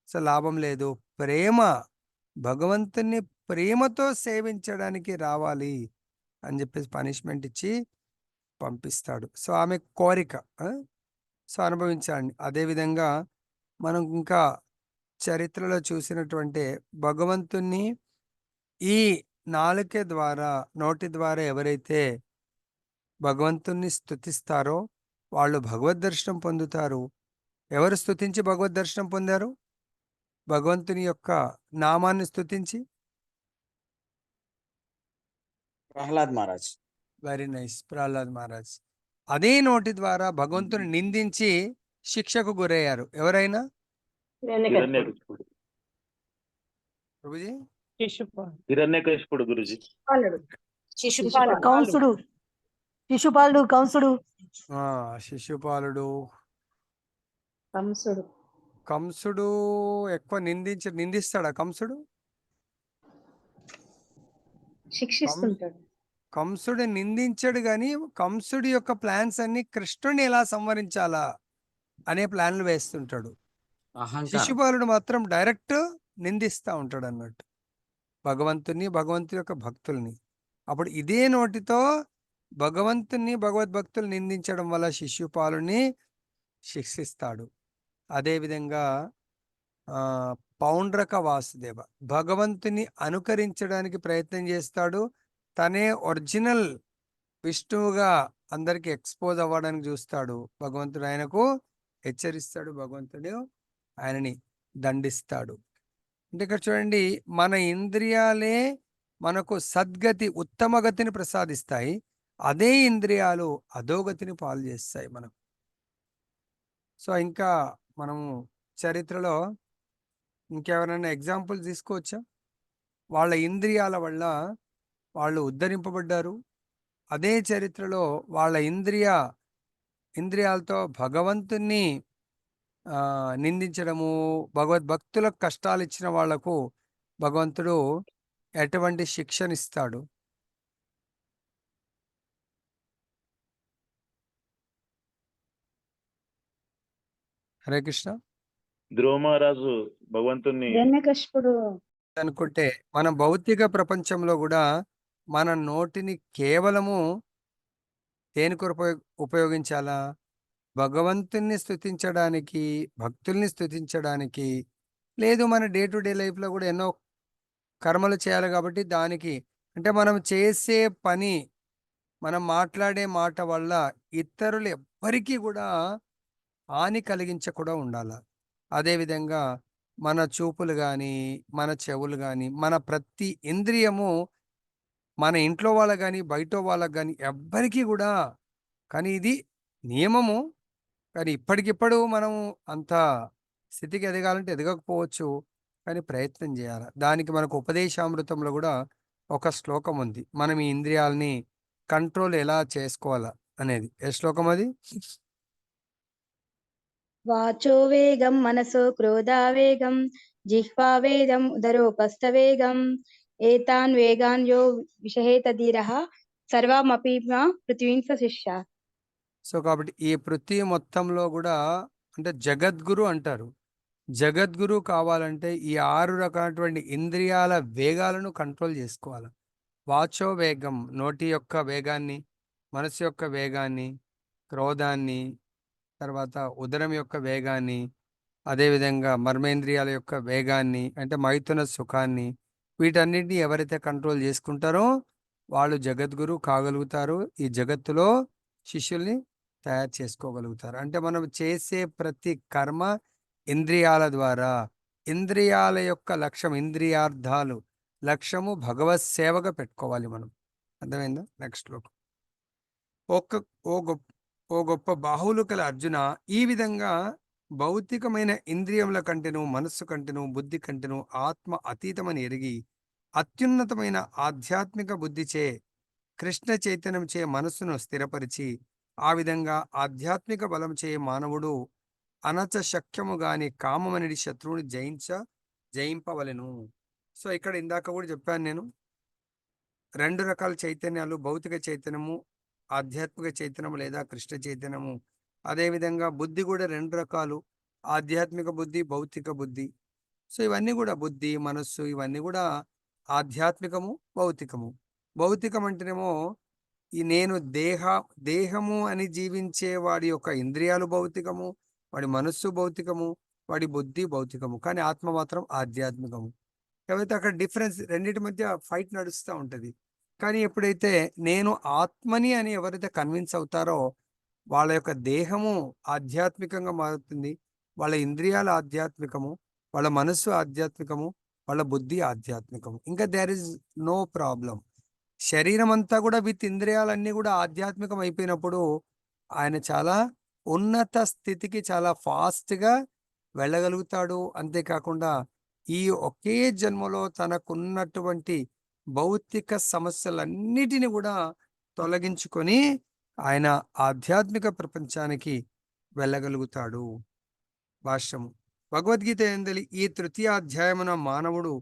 సో లాభం లేదు. భగవంతుణ్ణి ప్రేమతో సేవించడానికి రావాలి అని చెప్పేసి పనిష్మెంట్ ఇచ్చి పంపిస్తాడు. సో, ఆమె కోరిక. సో, అనుభవించండి. అదేవిధంగా మనం ఇంకా చరిత్రలో చూసినటువంటి భగవంతుణ్ణి ఈ నాలుక ద్వారా, నోటి ద్వారా ఎవరైతే భగవంతుణ్ణి స్తుతిస్తారో వాళ్ళు భగవద్ దర్శనం పొందుతారు. ఎవరు స్తుతించి భగవద్ దర్శనం పొందారు? భగవంతుని యొక్క నామాన్ని స్తుతించి. ప్రహ్లాద్ మహారాజ్. Very nice. ప్రహ్లాద్ మహారాజ్. అదే నోటి ద్వారా భగవంతుని నిందించి శిక్షకు గురయ్యారు. ఎవరైనా? హిరణ్యకశిపుడు. ప్రభుజీ? హిరణ్యకశిపుడు గురుజీ. కంసుడు శిశుపాలుడు. కంసుడు కంసుడు ఎక్కువ నిందిస్తాడా కంసుడు? శిక్షిస్తుంటాడు. కంసుడు నిందించాడు గాని కంసుడి యొక్క ప్లాన్స్ అన్ని కృష్ణుని ఎలా సంహరించాలా అనే ప్లాన్లు వేస్తుంటాడు. అహంకారం. శిశుపాలుడు మాత్రం డైరెక్ట్ నిందిస్తా ఉంటాడు అన్నట్టు భగవంతుని, భగవంతుని యొక్క భక్తుల్ని. అప్పుడు ఇదే నోటితో భగవంతుని, భగవద్భక్తులు నిందించడం వల్ల శిశుపాలుని శిక్షిస్తాడు. అదేవిధంగా పౌండ్రక వాసుదేవ భగవంతుని అనుకరించడానికి ప్రయత్నం చేస్తాడు. తనే ఒరిజినల్ విష్ణువుగా అందరికి ఎక్స్పోజ్ అవ్వడానికి చూస్తాడు. భగవంతుడు ఆయనకు హెచ్చరిస్తాడు. భగవంతుడు ఆయనని దండిస్తాడు. అంటే ఇక్కడ చూడండి, మన ఇంద్రియాలే మనకు సద్గతి, ఉత్తమ గతిని ప్రసాదిస్తాయి. అదే ఇంద్రియాలు అధోగతిని పాలు చేస్తాయి మనకు. సో ఇంకా మనము చరిత్రలో ఇంకెవరైనా ఎగ్జాంపుల్ తీసుకోవచ్చా? వాళ్ళ ఇంద్రియాల వల్ల వాళ్ళు ఉద్ధరింపబడ్డారు. అదే చరిత్రలో వాళ్ళ ఇంద్రియాలతో భగవంతుణ్ణి నిందించడము, భగవద్భక్తులకు కష్టాలు ఇచ్చిన వాళ్లకు భగవంతుడు ఎటువంటి శిక్షనిస్తాడు? హరే కృష్ణ. ధ్రువ మహారాజు భగవంతుణ్ణి హిరణ్యకశిపుడు అనుకుంటే మన భౌతిక ప్రపంచంలో కూడా మన నోటిని కేవలము దేనికి ఉపయోగించాలా? భగవంతుణ్ణి స్తుతించడానికి, భక్తుల్ని స్తుతించడానికి. లేదు, మన డే టు డే లైఫ్లో కూడా ఎన్నో కర్మలు చేయాలి కాబట్టి దానికి. అంటే మనం చేసే పని, మనం మాట్లాడే మాట వల్ల ఇతరులు ఎవ్వరికీ కూడా హాని కలిగించకుండా ఉండాలి. అదేవిధంగా మన చూపులు కానీ, మన చెవులు కానీ, మన ప్రతి ఇంద్రియము మన ఇంట్లో వాళ్ళకి కానీ, బయట వాళ్ళకి కానీ ఎవ్వరికీ కూడా. కానీ ఇది నియమము. కానీ ఇప్పటికిప్పుడు మనం అంత స్థితికి ఎదగాలంటే ఎదగకపోవచ్చు. కానీ ప్రయత్నం చేయాలి. దానికి మనకు ఉపదేశామృతంలో కూడా ఒక శ్లోకం ఉంది. మనం ఈ ఇంద్రియాలని కంట్రోల్ ఎలా చేసుకోవాలా అనేది. ఏ శ్లోకం అది? వాచో వేగం మనసో క్రోధావేగం జిహ్వా వేదం ఉదరోపస్థవేగం ఏతాన్ వేగాన్ యో విషహేత ధీరః సర్వమపి పృథ్వీం శిష్య. సో కాబట్టి ఈ పృథ్వీ మొత్తంలో కూడా అంటే జగద్గురు అంటారు. జగద్గురు కావాలంటే ఈ 6 రకాలైనటువంటి ఇంద్రియాల వేగాలను కంట్రోల్ చేసుకోవాలి. వాచో వేగం నోటి యొక్క వేగాన్ని, మనసు యొక్క వేగాన్ని, క్రోధాన్ని, తర్వాత ఉదరం యొక్క వేగాన్ని, అదేవిధంగా మర్మేంద్రియాల యొక్క వేగాన్ని అంటే మైథున సుఖాన్ని, వీటన్నిటిని ఎవరైతే కంట్రోల్ చేసుకుంటారో వాళ్ళు జగద్గురు కాగలుగుతారు. ఈ జగత్తులో శిష్యుల్ని తయారు చేసుకోగలుగుతారు. అంటే మనం చేసే ప్రతి కర్మ ఇంద్రియాల ద్వారా. ఇంద్రియాల యొక్క లక్ష్యం, ఇంద్రియార్థాలు లక్ష్యము భగవత్ సేవగా పెట్టుకోవాలి మనం. అర్థమైందా? నెక్స్ట్ లోకం. ఓ గొప్ప బాహువులు కల అర్జున, ఈ విధంగా భౌతికమైన ఇంద్రియముల కంటెను, మనస్సు కంటెను, బుద్ధి కంటెను ఆత్మ అతీతమని ఎరిగి అత్యున్నతమైన ఆధ్యాత్మిక బుద్ధిచే కృష్ణ చైతన్యంచే మనస్సును స్థిరపరిచి ఆ విధంగా ఆధ్యాత్మిక బలం చే మానవుడు అనచ శక్యము గాని కామమనిడి శత్రువుని జయింపవలెను. సో ఇక్కడ ఇందాక కూడా చెప్పాను నేను, 2 రకాల చైతన్యాలు, భౌతిక చైతన్యము, ఆధ్యాత్మిక చైతన్యము లేదా కృష్ణ చైతన్యము. అదేవిధంగా బుద్ధి కూడా 2 రకాలు, ఆధ్యాత్మిక బుద్ధి, భౌతిక బుద్ధి. సో ఇవన్నీ కూడా బుద్ధి, మనస్సు ఇవన్నీ కూడా ఆధ్యాత్మికము, భౌతికము. భౌతికం అంటేనేమో ఈ నేను దేహము అని జీవించే వాడి యొక్క ఇంద్రియాలు భౌతికము, వాడి మనస్సు భౌతికము, వాడి బుద్ధి భౌతికము, కానీ ఆత్మ మాత్రం ఆధ్యాత్మికము. కాబట్టి అక్కడ డిఫరెన్స్ రెండింటి మధ్య ఫైట్ నడుస్తూ ఉంటది. కానీ ఎప్పుడైతే నేను ఆత్మని అని ఎవరైతే కన్విన్స్ అవుతారో వాళ్ళ యొక్క దేహము ఆధ్యాత్మికంగా మారుతుంది, వాళ్ళ ఇంద్రియాలు ఆధ్యాత్మికము, వాళ్ళ మనస్సు ఆధ్యాత్మికము, వాళ్ళ బుద్ధి ఆధ్యాత్మికము. ఇంకా దేర్ ఇస్ నో ప్రాబ్లం. శరీరం అంతా కూడా విత్ ఇంద్రియాలన్నీ కూడా ఆధ్యాత్మికం అయిపోయినప్పుడు ఆయన చాలా ఉన్నత స్థితికి చాలా ఫాస్ట్గా వెళ్ళగలుగుతాడు. అంతేకాకుండా ఈ ఒకే జన్మలో తనకున్నటువంటి భౌతిక సమస్యలన్నిటిని కూడా తొలగించుకొని ఆయన ఆధ్యాత్మిక ప్రపంచానికి వెళ్ళగలుగుతాడు. భాష్యము. భగవద్గీత ఎందలి ఈ తృతీయ అధ్యాయమున మానవుడు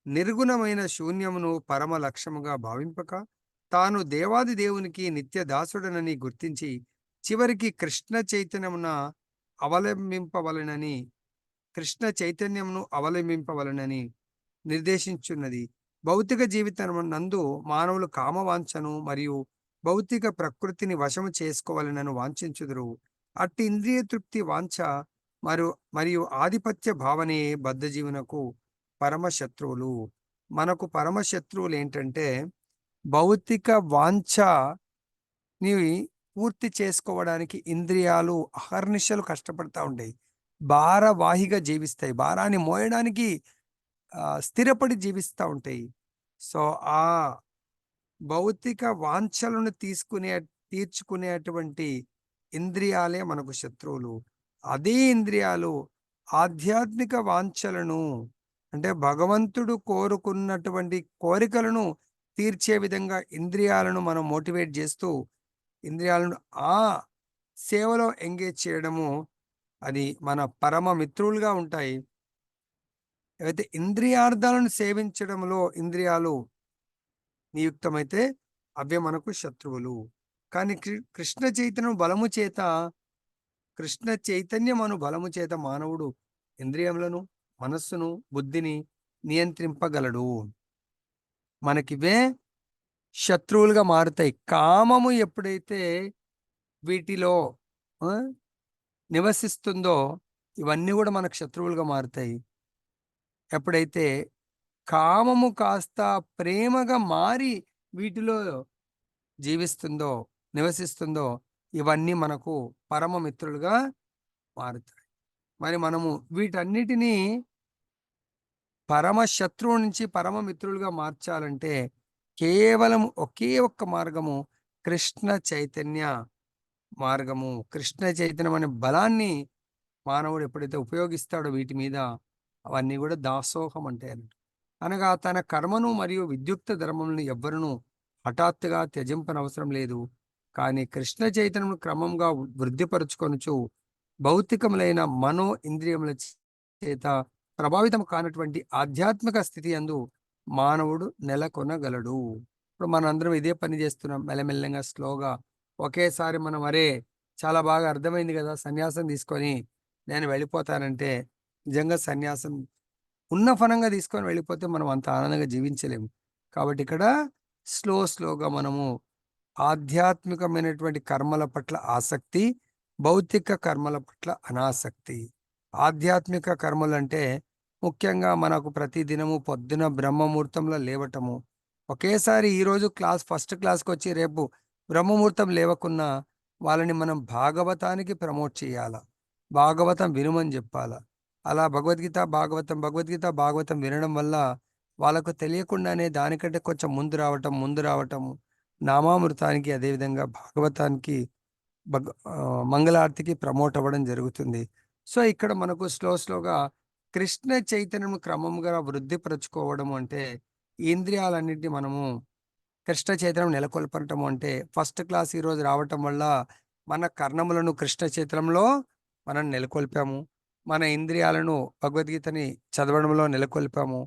నిర్గుణమైన శూన్యమును పరమ లక్ష్యముగా భావింపక తాను దేవాది దేవునికి నిత్య దాసుడనని గుర్తించి చివరికి కృష్ణ చైతన్యమును అవలంబింపవలనని నిర్దేశించున్నది. భౌతిక జీవితం నందు మానవులు కామవాంఛను మరియు భౌతిక ప్రకృతిని వశము చేసుకోవాలనను వాంఛించుదురు. అట్టి ఇంద్రియ తృప్తి వాంఛ మరియు ఆధిపత్య భావనే బద్ధజీవునకు పరమశత్రువులు. మనకు పరమశత్రువులు ఏంటంటే భౌతిక వాంఛని పూర్తి చేసుకోవడానికి ఇంద్రియాలు అహర్నిశలు కష్టపడతా ఉంటాయి, భారవాహిగా జీవిస్తాయి, భారాన్ని మోయడానికి స్థిరపడి జీవిస్తూ ఉంటాయి. సో ఆ భౌతిక వాంఛలను తీర్చుకునేటువంటి ఇంద్రియాలే మనకు శత్రువులు. అదే ఇంద్రియాలు ఆధ్యాత్మిక వాంఛలను అంటే భగవంతుడు కోరుకున్నటువంటి కోరికలను తీర్చే విధంగా ఇంద్రియాలను మనం మోటివేట్ చేస్తూ ఇంద్రియాలను ఆ సేవలో ఎంగేజ్ చేయడము అది మన పరమ మిత్రులుగా ఉంటాయి. అయితే ఇంద్రియార్థాలను సేవించడంలో ఇంద్రియాలు నియుక్తమైతే అవే మనకు శత్రువులు. కానీ కృష్ణ చైతన్యమను బలము చేత మానవుడు ఇంద్రియములను, మనస్సును, బుద్ధిని నియంత్రింపగలడు. మనకివే శత్రువులుగా మారుతాయి. కామము ఎప్పుడైతే వీటిలో నివసిస్తుందో ఇవన్నీ కూడా మనకు శత్రువులుగా మారుతాయి. ఎప్పుడైతే కామము కాస్త ప్రేమగా మారి వీటిలో నివసిస్తుందో ఇవన్నీ మనకు పరమ మిత్రులుగా మారుతాయి. మరి మనము వీటన్నిటినీ పరమ శత్రువు నుంచి పరమ మిత్రులుగా మార్చాలంటే కేవలం ఒకే ఒక్క మార్గము కృష్ణ చైతన్య మార్గము. కృష్ణ చైతన్యం అనే బలాన్ని మానవుడు ఎప్పుడైతే ఉపయోగిస్తాడో వీటి మీద అవన్నీ కూడా దాసోహం అంటే అనగా తన కర్మను మరియు విద్యుక్త ధర్మములను ఎవ్వరును హఠాత్తుగా త్యజింపనవసరం లేదు. కానీ కృష్ణ చైతన్యం క్రమంగా వృద్ధిపరుచుకొనుచు భౌతికములైన మనో ఇంద్రియముల చేత ప్రభావితం కానటువంటి ఆధ్యాత్మిక స్థితి యందు మానవుడు నెలకొనగలడు. ఇప్పుడు మనందరం ఇదే పని చేస్తున్నాం, మెల్లమెల్లంగా స్లోగా. ఒకేసారి మనం చాలా బాగా అర్థమైంది కదా, సన్యాసం తీసుకొని నేను వెళ్ళిపోతానంటే నిజంగా సన్యాసం ఉన్న ఫలంగా తీసుకొని వెళ్ళిపోతే మనం అంత ఆనందంగా జీవించలేము. కాబట్టి ఇక్కడ స్లోగా మనము ఆధ్యాత్మికమైనటువంటి కర్మల పట్ల ఆసక్తి, భౌతిక కర్మల పట్ల అనాసక్తి. ఆధ్యాత్మిక కర్మలు అంటే ముఖ్యంగా మనకు ప్రతి దినము పొద్దున బ్రహ్మముహూర్తంలో లేవటము. ఒకేసారి ఈరోజు ఫస్ట్ క్లాస్కి వచ్చి రేపు బ్రహ్మముహూర్తం లేవకున్నా వాళ్ళని మనం భాగవతానికి ప్రమోట్ చేయాల, భాగవతం వినుమని చెప్పాల. అలా భగవద్గీత భాగవతం వినడం వల్ల వాళ్ళకు తెలియకుండానే దానికంటే కొంచెం ముందు రావటము నామామృతానికి, అదేవిధంగా భాగవతానికి, మంగళారతికి ప్రమోట్ అవ్వడం జరుగుతుంది. సో ఇక్కడ మనకు స్లోగా కృష్ణ చైతన్యం క్రమంగా వృద్ధిపరచుకోవడం అంటే ఇంద్రియాలన్నింటినీ మనము కృష్ణ చైతన్యం నెలకొల్పటం అంటే ఫస్ట్ క్లాస్ ఈరోజు రావటం వల్ల మన కర్ణములను కృష్ణ చైతన్యంలో మనం నెలకొల్పాము, మన ఇంద్రియాలను భగవద్గీతని చదవడంలో నెలకొల్పాము.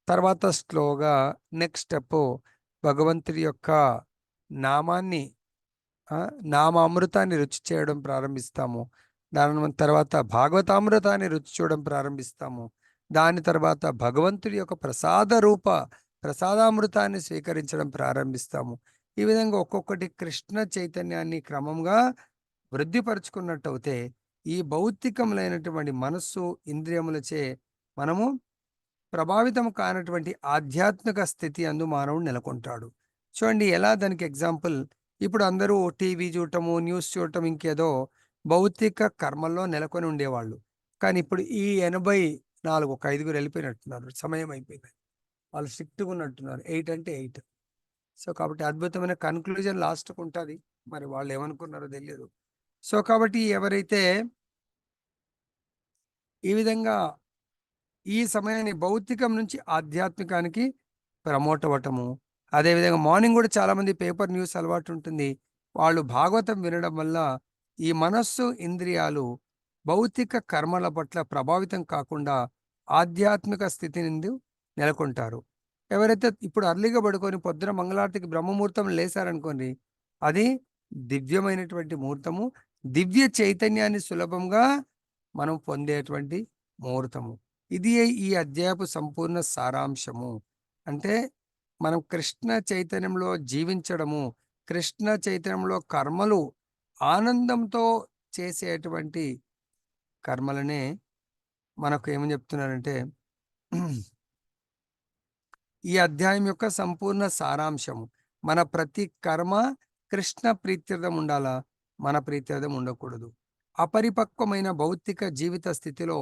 తర్వాత స్లోగా నెక్స్ట్ స్టెప్ భగవంతుడి యొక్క నామామృతాన్ని రుచి చేయడం ప్రారంభిస్తాము. దాని తర్వాత భాగవతామృతాన్ని రుచి చూడడం ప్రారంభిస్తాము. దాని తర్వాత భగవంతుడి యొక్క ప్రసాదామృతాన్ని స్వీకరించడం ప్రారంభిస్తాము. ఈ విధంగా ఒక్కొక్కటి కృష్ణ చైతన్యాన్ని క్రమంగా వృద్ధిపరుచుకున్నట్టయితే ఈ భౌతికములైనటువంటి మనస్సు ఇంద్రియములచే మనము ప్రభావితం కానటువంటి ఆధ్యాత్మిక స్థితి అందు మానవుడు నెలకొంటాడు. చూడండి ఎలా దానికి ఎగ్జాంపుల్, ఇప్పుడు అందరూ టీవీ చూడటము, న్యూస్ చూడటం, ఇంకేదో భౌతిక కర్మల్లో నెలకొని ఉండేవాళ్ళు. కానీ ఇప్పుడు ఈ 84 ఒక 5గురు వెళ్ళిపోయినట్టున్నారు, సమయం అయిపోయింది, వాళ్ళు స్ట్రిక్ట్గా ఉన్నట్టున్నారు, 8 అంటే 8. సో కాబట్టి అద్భుతమైన కన్క్లూజన్ లాస్ట్కు ఉంటుంది, మరి వాళ్ళు ఏమనుకున్నారో తెలియదు. సో కాబట్టి ఎవరైతే ఈ విధంగా ఈ సమయాన్ని భౌతికం నుంచి ఆధ్యాత్మికానికి ప్రమోట్ అవ్వటము, అదేవిధంగా మార్నింగ్ కూడా చాలామంది పేపర్ న్యూస్ అలవాటు ఉంటుంది, వాళ్ళు భాగవతం వినడం వల్ల ఈ మనస్సు ఇంద్రియాలు భౌతిక కర్మల పట్ల ప్రభావితం కాకుండా ఆధ్యాత్మిక స్థితి నుండి నెలకొంటారు. ఎవరైతే ఇప్పుడు అర్లీగా పడుకొని పొద్దున మంగళారతికి బ్రహ్మముహూర్తం లేసారనుకోండి, అది దివ్యమైనటువంటి ముహూర్తము, దివ్య చైతన్యాన్ని సులభంగా మనం పొందేటువంటి ముహూర్తము. ఇది ఈ అధ్యాయపు సంపూర్ణ సారాంశము. అంటే మనం కృష్ణ చైతన్యంలో జీవించడము, కృష్ణ చైతన్యంలో కర్మలు ఆనందంతో చేసేటువంటి కర్మలనే మనకు ఏమని చెప్తున్నారంటే ఈ అధ్యాయం యొక్క సంపూర్ణ సారాంశము. మన ప్రతి కర్మ కృష్ణ ప్రీత్యర్థం ఉండాలా, మన ప్రీత్యర్థం ఉండకూడదు. అపరిపక్వమైన భౌతిక జీవిత స్థితిలో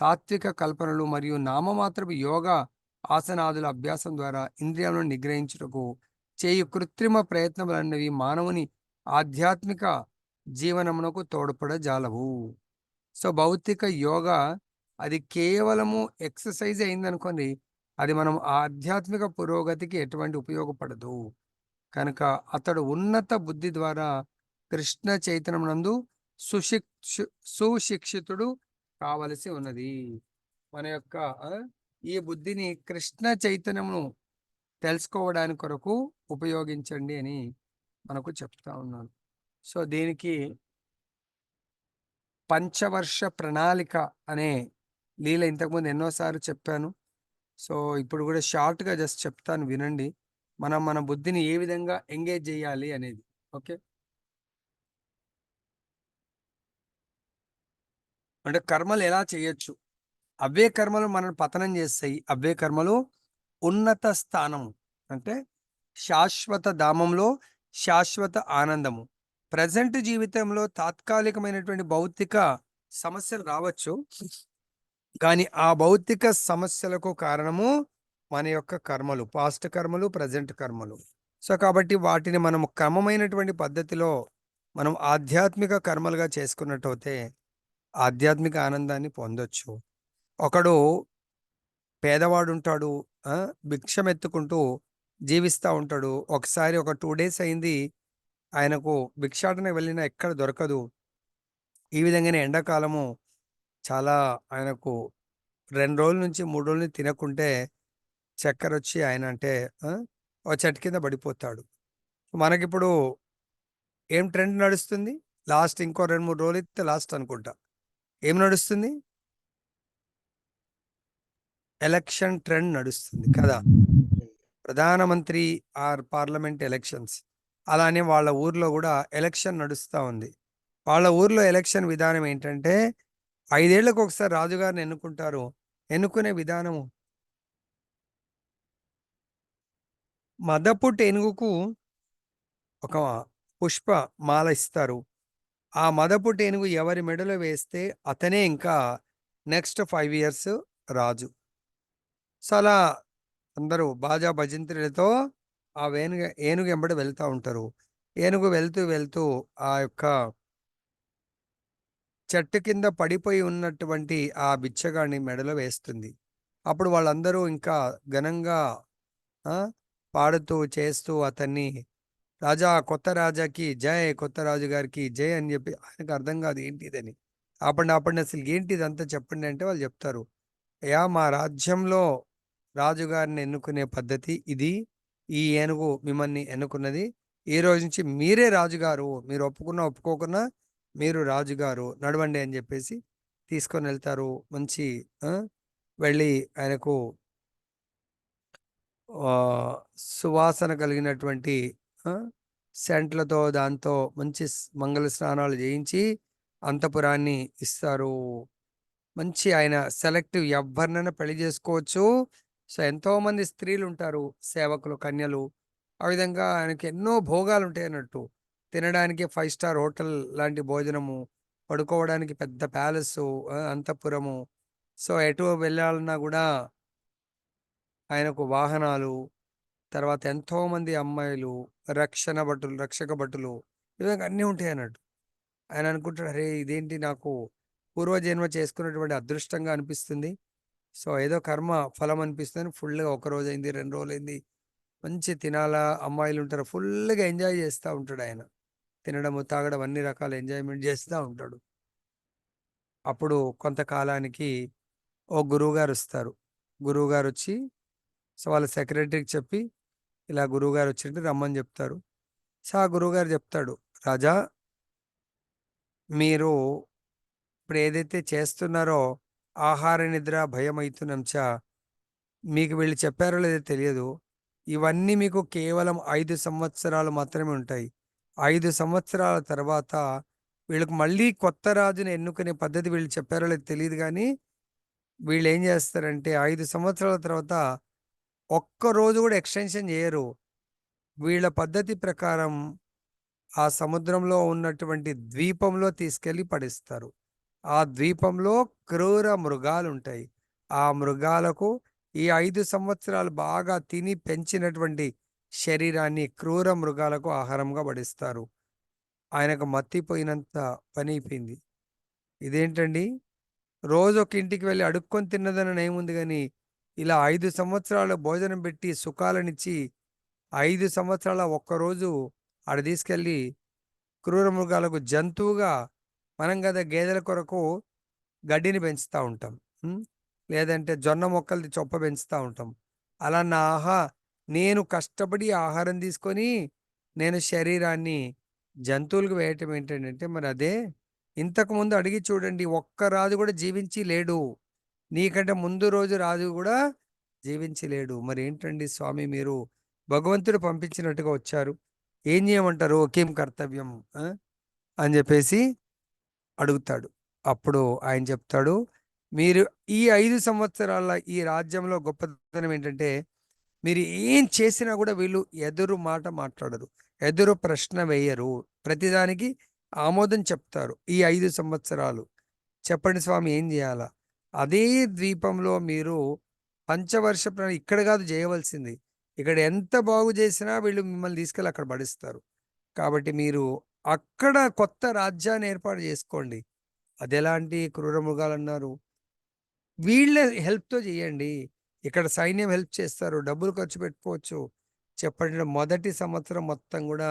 తాత్విక కల్పనలు మరియు నామమాత్రపు యోగా ఆసనాదుల అభ్యాసం ద్వారా ఇంద్రియాలను నిగ్రహించుటకు చేయు కృత్రిమ ప్రయత్నములన్నవి మానవుని ఆధ్యాత్మిక జీవనమునకు తోడ్పడజాలవు. సో భౌతిక యోగా అది కేవలము ఎక్సర్సైజ్ అయిందనుకోండి, అది మనం ఆధ్యాత్మిక పురోగతికి ఎటువంటి ఉపయోగపడదు. కనుక అతడు ఉన్నత బుద్ధి ద్వారా కృష్ణ చైతన్యమునందు సుశిక్షితుడు కావలసి ఉన్నది. మన యొక్క ఈ బుద్ధిని కృష్ణ చైతన్యమును తెలుసుకోవడానికి కొరకు ఉపయోగించండి అని మనకు చెప్తా ఉన్నాను. సో దీనికి పంచవర్ష ప్రణాళిక అనే లీల ఇంతకుముందు ఎన్నోసార్లు చెప్పాను. సో ఇప్పుడు కూడా షార్ట్గా జస్ట్ చెప్తాను, వినండి. మన బుద్ధిని ఏ విధంగా ఎంగేజ్ చేయాలి అనేది. ఓకే, అంటే కర్మలు ఎలా చేయొచ్చు, అవే కర్మలు మనల్ని పతనం చేస్తాయి, అవే కర్మలు ఉన్నత స్థానము అంటే శాశ్వత ధామంలో శాశ్వత ఆనందము. ప్రజెంట్ జీవితంలో తాత్కాలికమైనటువంటి భౌతిక సమస్యలు రావచ్చు, కానీ ఆ భౌతిక సమస్యలకు కారణము మన యొక్క కర్మలు, పాస్ట్ కర్మలు, ప్రజెంట్ కర్మలు. సో కాబట్టి వాటిని మనం క్రమమైనటువంటి పద్ధతిలో మనం ఆధ్యాత్మిక కర్మలుగా చేసుకున్నట్టయితే ఆధ్యాత్మిక ఆనందాన్ని పొందొచ్చు. ఒకడు పేదవాడు ఉంటాడు, భిక్షం ఎత్తుకుంటూ జీవిస్తూ ఉంటాడు. ఒకసారి ఒక 2 days అయింది, ఆయనకు భిక్షాటన వెళ్ళినా ఎక్కడ దొరకదు. ఈ విధంగానే ఎండాకాలము చాలా ఆయనకు 2 రోజుల నుంచి 3 రోజుల నుంచి తినకుంటే చక్కెర వచ్చి ఆయన అంటే ఒక చెట్టు కింద పడిపోతాడు. మనకిప్పుడు ఏం ట్రెండ్ నడుస్తుంది, లాస్ట్ ఇంకో 2-3 రోజులు ఇస్తే లాస్ట్ అనుకుంటా, ఏం నడుస్తుంది, ఎలక్షన్ ట్రెండ్ నడుస్తుంది కదా, ప్రధానమంత్రి ఆర్ పార్లమెంట్ ఎలక్షన్స్. అలానే వాళ్ళ ఊర్లో కూడా ఎలక్షన్ నడుస్తూ ఉంది. వాళ్ళ ఊర్లో ఎలక్షన్ విధానం ఏంటంటే 5 ఏళ్లకు ఒకసారి రాజుగారిని ఎన్నుకుంటారు. ఎన్నుకునే విధానము మదపు టేనుగుకు ఒక పుష్ప మాల ఇస్తారు. ఆ మదపు టేనుగు ఎవరి మెడలో వేస్తే అతనే ఇంకా నెక్స్ట్ 5 years రాజు. సో అలా అందరూ బాజా భజంత్రులతో ఆ ఏనుగు వెంబడి వెళ్తూ ఉంటారు. ఏనుగు వెళ్తూ వెళ్తూ ఆ యొక్క చెట్టు కింద పడిపోయి ఉన్నటువంటి ఆ బిచ్చగాడిని మెడలో వేస్తుంది. అప్పుడు వాళ్ళందరూ ఇంకా ఘనంగా పాడుతూ చేస్తూ అతన్ని రాజా, కొత్త రాజాకి జై, కొత్త రాజు గారికి జై అని చెప్పి, ఆయనకు అర్థం కాదు ఏంటిదని. ఆపండి అసలు ఏంటి ఇదంతా చెప్పండి అంటే వాళ్ళు చెప్తారు, అయ్యా మా రాజ్యంలో రాజుగారిని ఎన్నుకునే పద్ధతి ఇది, ఈ ఏనుగు మిమ్మల్ని ఎన్నుకున్నది, ఈ రోజు నుంచి మీరే రాజుగారు, మీరు ఒప్పుకున్నా ఒప్పుకోకున్నా మీరు రాజుగారు, నడవండి అని చెప్పేసి తీసుకొని వెళ్తారు. మంచి వెళ్ళి ఆయనకు సువాసన కలిగినటువంటి సెంట్లతో దాంతో మంచి మంగళ స్నానాలు చేయించి అంతపురాన్ని ఇస్తారు. మంచి ఆయన సెలెక్టివ్ ఎవరినైనా పెళ్లి చేసుకోవచ్చు. సో ఎంతో మంది స్త్రీలు ఉంటారు, సేవకులు, కన్యలు. ఆ విధంగా ఆయనకి ఎన్నో భోగాలు ఉంటాయి అన్నట్టు. తినడానికి 5 స్టార్ హోటల్ లాంటి భోజనము, పడుకోవడానికి పెద్ద ప్యాలెస్, అంతఃపురము. సో ఎటు వెళ్ళాలన్నా కూడా ఆయనకు వాహనాలు, తర్వాత ఎంతో మంది అమ్మాయిలు, రక్షక భటులు, ఈ విధంగా అన్నీ ఉంటాయి అన్నట్టు. ఆయన అనుకుంటాడు, అరే ఇదేంటి నాకు పూర్వజన్మ చేసుకున్నటువంటి అదృష్టంగా అనిపిస్తుంది. సో ఏదో కర్మ ఫలం అనిపిస్తుంది. ఫుల్గా 1 రోజు అయింది, 2 రోజులు అయింది, మంచి తినాలా, అమ్మాయిలు ఉంటారు, ఫుల్గా ఎంజాయ్ చేస్తూ ఉంటాడు ఆయన. తినడము, తాగడం, అన్ని రకాల ఎంజాయ్మెంట్ చేస్తూ ఉంటాడు. అప్పుడు కొంతకాలానికి ఓ గురువుగారు వస్తారు. గురువుగారు వచ్చి సో వాళ్ళ సెక్రటరీకి చెప్పి, ఇలా గురువుగారు వచ్చింటే రమ్మని చెప్తారు. సో ఆ గురువుగారు చెప్తాడు, రాజా మీరు ఇప్పుడు ఏదైతే చేస్తున్నారో ఆహార నిద్ర భయమైతునం చ, మీకు వీళ్ళు చెప్పారో లేదో తెలియదు. ఇవన్నీ మీకు కేవలం 5 సంవత్సరాలు మాత్రమే ఉంటాయి. 5 సంవత్సరాల తర్వాత వీళ్ళకి మళ్ళీ కొత్త రాజుని ఎన్నుకునే పద్ధతి వీళ్ళు చెప్పారో లేదో తెలియదు కానీ, వీళ్ళు ఏం చేస్తారంటే 5 సంవత్సరాల తర్వాత ఒక్క రోజు కూడా ఎక్స్టెన్షన్ చేయరు. వీళ్ళ పద్ధతి ప్రకారం ఆ సముద్రంలో ఉన్నటువంటి ద్వీపంలో తీసుకెళ్ళి పడిస్తారు. ఆ ద్వీపంలో క్రూర మృగాలుంటాయి. ఆ మృగాలకు ఈ 5 సంవత్సరాలు బాగా తిని పెంచినటువంటి శరీరాన్ని క్రూర మృగాలకు ఆహారంగా పడిస్తారు. ఆయనకు మత్తిపోయినంత పని అయిపోయింది. ఇదేంటండి, రోజు ఒక ఇంటికి వెళ్ళి అడుక్కొని తిన్నదని ఏముంది కానీ, ఇలా 5 సంవత్సరాలు భోజనం పెట్టి సుఖాలనిచ్చి 5 సంవత్సరాల ఒక్కరోజు ఆడ తీసుకెళ్ళి క్రూర మృగాలకు జంతువుగా, మనం కదా గేదెల కొరకు గడ్డిని పెంచుతూ ఉంటాం, లేదంటే జొన్న మొక్కలది చొప్ప పెంచుతూ ఉంటాం. అలా నేను కష్టపడి ఆహారం తీసుకొని నేను శరీరాన్ని జంతువులకు వేయటం ఏంటంటే, మరి అదే ఇంతకుముందు అడిగి చూడండి, ఒక్క రాజు కూడా జీవించి లేడు. నీకంటే ముందు రోజు రాజు కూడా జీవించి లేడు. మరి ఏంటండి స్వామి, మీరు భగవంతుడు పంపించినట్టుగా వచ్చారు, ఏం చేయమంటారు, కిం కర్తవ్యం అని చెప్పేసి అడుగుతాడు. అప్పుడు ఆయన చెప్తాడు, మీరు ఈ 5 సంవత్సరాల ఈ రాజ్యంలో గొప్పతనం ఏంటంటే, మీరు ఏం చేసినా కూడా వీళ్ళు ఎదురు మాట మాట్లాడరు, ఎదురు ప్రశ్న వేయరు, ప్రతిదానికి ఆమోదం చెప్తారు. ఈ 5 సంవత్సరాలు చెప్పండి స్వామి ఏం చేయాలా? అదే ద్వీపంలో మీరు పంచవర్ష ఇక్కడ కాదు చేయవలసింది, ఇక్కడ ఎంత బాగు చేసినా వీళ్ళు మిమ్మల్ని తీసుకెళ్ళి అక్కడ పడిస్తారు. కాబట్టి మీరు అక్కడ కొత్త రాజ్యాన్ని ఏర్పాటు చేసుకోండి. అది ఎలాంటి క్రూర మృగాలు అన్నారు, వీళ్ళ హెల్ప్తో చేయండి. ఇక్కడ సైన్యం హెల్ప్ చేస్తారు, డబ్బులు ఖర్చు పెట్టుకోవచ్చు. చెప్పండి, మొదటి సంవత్సరం మొత్తం కూడా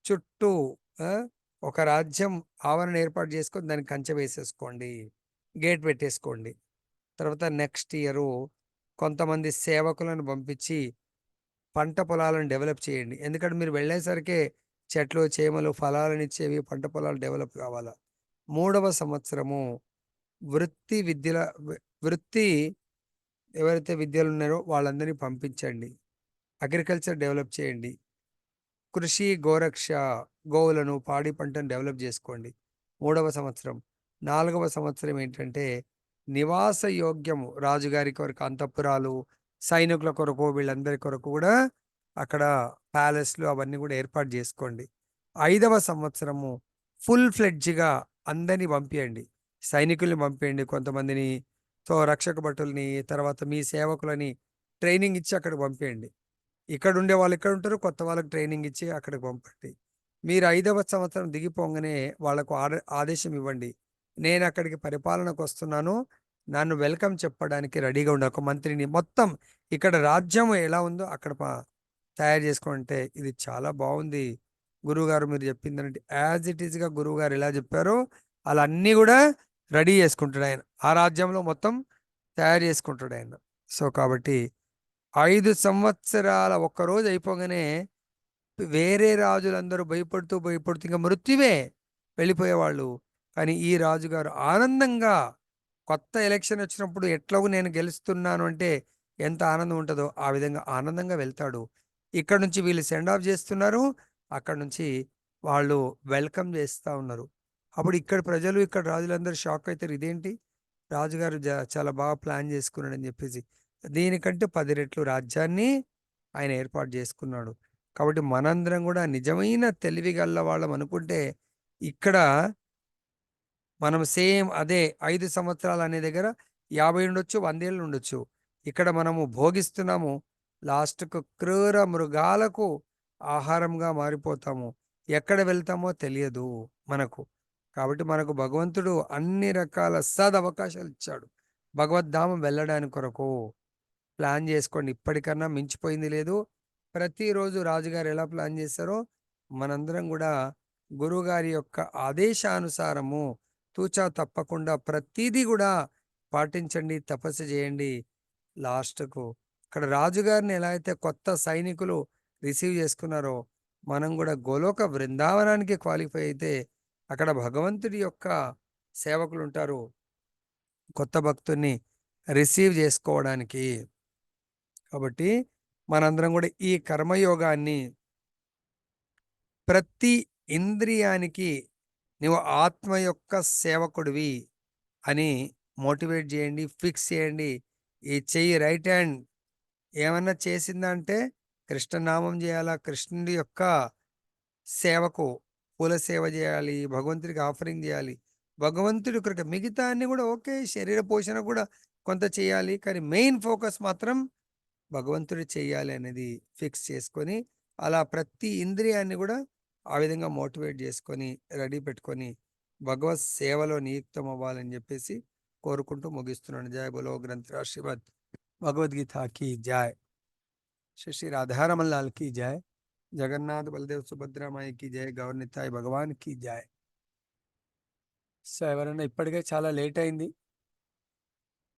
చుట్టూ ఆ, ఒక రాజ్యం ఆవరణ ఏర్పాటు చేసుకొని దానికి కంచె వేసేసుకోండి, గేట్ పెట్టేసుకోండి. తర్వాత నెక్స్ట్ ఇయర్ కొంతమంది సేవకులను పంపించి పంట పొలాలను డెవలప్ చేయండి. ఎందుకంటే మీరు వెళ్ళేసరికే చెట్లు, చేమలు, ఫలాలను ఇచ్చేవి పంట పొలాలు డెవలప్ కావాలా. 3వ సంవత్సరము వృత్తి ఎవరైతే విద్యలు ఉన్నారో వాళ్ళందరినీ పంపించండి, అగ్రికల్చర్ డెవలప్ చేయండి. కృషి, గోరక్ష, గోవులను, పాడి పంటను డెవలప్ చేసుకోండి 3వ సంవత్సరం. 4వ సంవత్సరం ఏంటంటే నివాస యోగ్యము, రాజుగారి కొరకు అంతఃపురాలు, సైనికుల కొరకు, వీళ్ళందరి కొరకు కూడా అక్కడ ప్యాలెస్లు అవన్నీ కూడా ఏర్పాటు చేసుకోండి. 5వ సంవత్సరము ఫుల్ ఫ్లెడ్జ్గా అందరినీ పంపించండి, సైనికుల్ని పంపించండి, కొంతమందిని, సో రక్షక భటుల్ని, తర్వాత మీ సేవకులని ట్రైనింగ్ ఇచ్చి అక్కడికి పంపించండి. ఇక్కడ ఉండే వాళ్ళు ఇక్కడ ఉంటారు, కొత్త వాళ్ళకి ట్రైనింగ్ ఇచ్చి అక్కడికి పంపండి. మీరు 5వ సంవత్సరం దిగిపోగానే వాళ్ళకు ఆదేశం ఇవ్వండి, నేను అక్కడికి పరిపాలనకు వస్తున్నాను, నన్ను వెల్కమ్ చెప్పడానికి రెడీగా ఉండే ఒక మంత్రిని, మొత్తం ఇక్కడ రాజ్యం ఎలా ఉందో అక్కడ తయారు చేసుకుంటే, ఇది చాలా బాగుంది గురువుగారు మీరు చెప్పిందంటే, యాజ్ ఇట్ ఈస్గా గురువుగారు ఎలా చెప్పారో అలా అన్నీ కూడా రెడీ చేసుకుంటాడు ఆయన, ఆ రాజ్యంలో మొత్తం తయారు చేసుకుంటాడు ఆయన. సో కాబట్టి 5 సంవత్సరాల ఒక్కరోజు అయిపోగానే వేరే రాజులందరూ భయపడుతూ ఇంకా మృత్యువే వెళ్ళిపోయేవాళ్ళు. కానీ ఈ రాజుగారు ఆనందంగా, కొత్త ఎలక్షన్ వచ్చినప్పుడు ఎట్లాగూ నేను గెలుస్తున్నాను అంటే ఎంత ఆనందం ఉంటుందో ఆ విధంగా ఆనందంగా వెళ్తాడు. ఇక్కడ నుంచి వీళ్ళు సెండ్ ఆఫ్ చేస్తున్నారు, అక్కడ నుంచి వాళ్ళు వెల్కమ్ చేస్తూ ఉన్నారు. అప్పుడు ఇక్కడ ప్రజలు ఇక్కడ రాజులందరూ షాక్ అవుతారు, ఇదేంటి రాజుగారు చాలా బాగా ప్లాన్ చేసుకున్నాడని చెప్పేసి. దీనికంటే 10 రెట్లు రాజ్యాన్ని ఆయన ఏర్పాటు చేసుకున్నాడు. కాబట్టి మనందరం కూడా నిజమైన తెలివి గల్ల వాళ్ళం అనుకుంటే ఇక్కడ మనం సేమ్ అదే 5 సంవత్సరాలు అనే దగ్గర 50 ఉండొచ్చు, 100 ఏళ్ళు ఉండొచ్చు. ఇక్కడ మనము భోగిస్తున్నాము, లాస్ట్కు క్రూర మృగాలకు ఆహారంగా మారిపోతాము. ఎక్కడ వెళ్తామో తెలియదు మనకు. కాబట్టి మనకు భగవంతుడు అన్ని రకాల సదవకాశాలు ఇచ్చాడు భగవద్ధామం వెళ్ళడానికి కొరకు. ప్లాన్ చేసుకోండి, ఇప్పటికన్నా మించిపోయింది లేదు. ప్రతిరోజు రాజుగారు ఎలా ప్లాన్ చేస్తారో మనందరం కూడా గురువుగారి యొక్క ఆదేశానుసారము తూచా తప్పకుండా ప్రతిదీ కూడా పాటించండి, తపస్సు చేయండి. లాస్ట్కు ఇక్కడ రాజుగారిని ఎలా అయితే కొత్త సైనికులు రిసీవ్ చేసుకున్నారో మనం కూడా గోలోక బృందావనానికి క్వాలిఫై అయితే అక్కడ భగవంతుడి యొక్క సేవకులు ఉంటారు కొత్త భక్తుని రిసీవ్ చేసుకోవడానికి. కాబట్టి మనందరం కూడా ఈ కర్మయోగాన్ని ప్రతి ఇంద్రియానికి నువ్వు ఆత్మ యొక్క సేవకుడివి అని మోటివేట్ చేయండి, ఫిక్స్ చేయండి. ఈ చెయ్యి రైట్ హ్యాండ్ ఏమన్నా చేసిందంటే కృష్ణనామం చేయాలా, కృష్ణుడి యొక్క సేవకు పూల సేవ చేయాలి, భగవంతుడికి ఆఫరింగ్ చేయాలి, భగవంతుడి కొరకు. మిగతా అన్ని కూడా ఓకే, శరీర పోషణ కూడా కొంత చేయాలి, కానీ మెయిన్ ఫోకస్ మాత్రం భగవంతుడు చేయాలి అనేది ఫిక్స్ చేసుకొని అలా ప్రతి ఇంద్రియాన్ని కూడా ఆ విధంగా మోటివేట్ చేసుకొని రెడీ పెట్టుకొని భగవత్ సేవలో నియుక్తం అవ్వాలని చెప్పేసి కోరుకుంటూ ముగిస్తున్నాను. జయ బోలో గ్రంథరాజ్ శ్రీమద్ భగవద్గీత की जय, श्री श्री राधारमन लाल की जय, जगन्नाथ बलदेव सुभद्रा माई की जय, गौर निताई भगवान की जय. సో ఎవరైనా ఇప్పటికే చాలా లేట్ అయింది,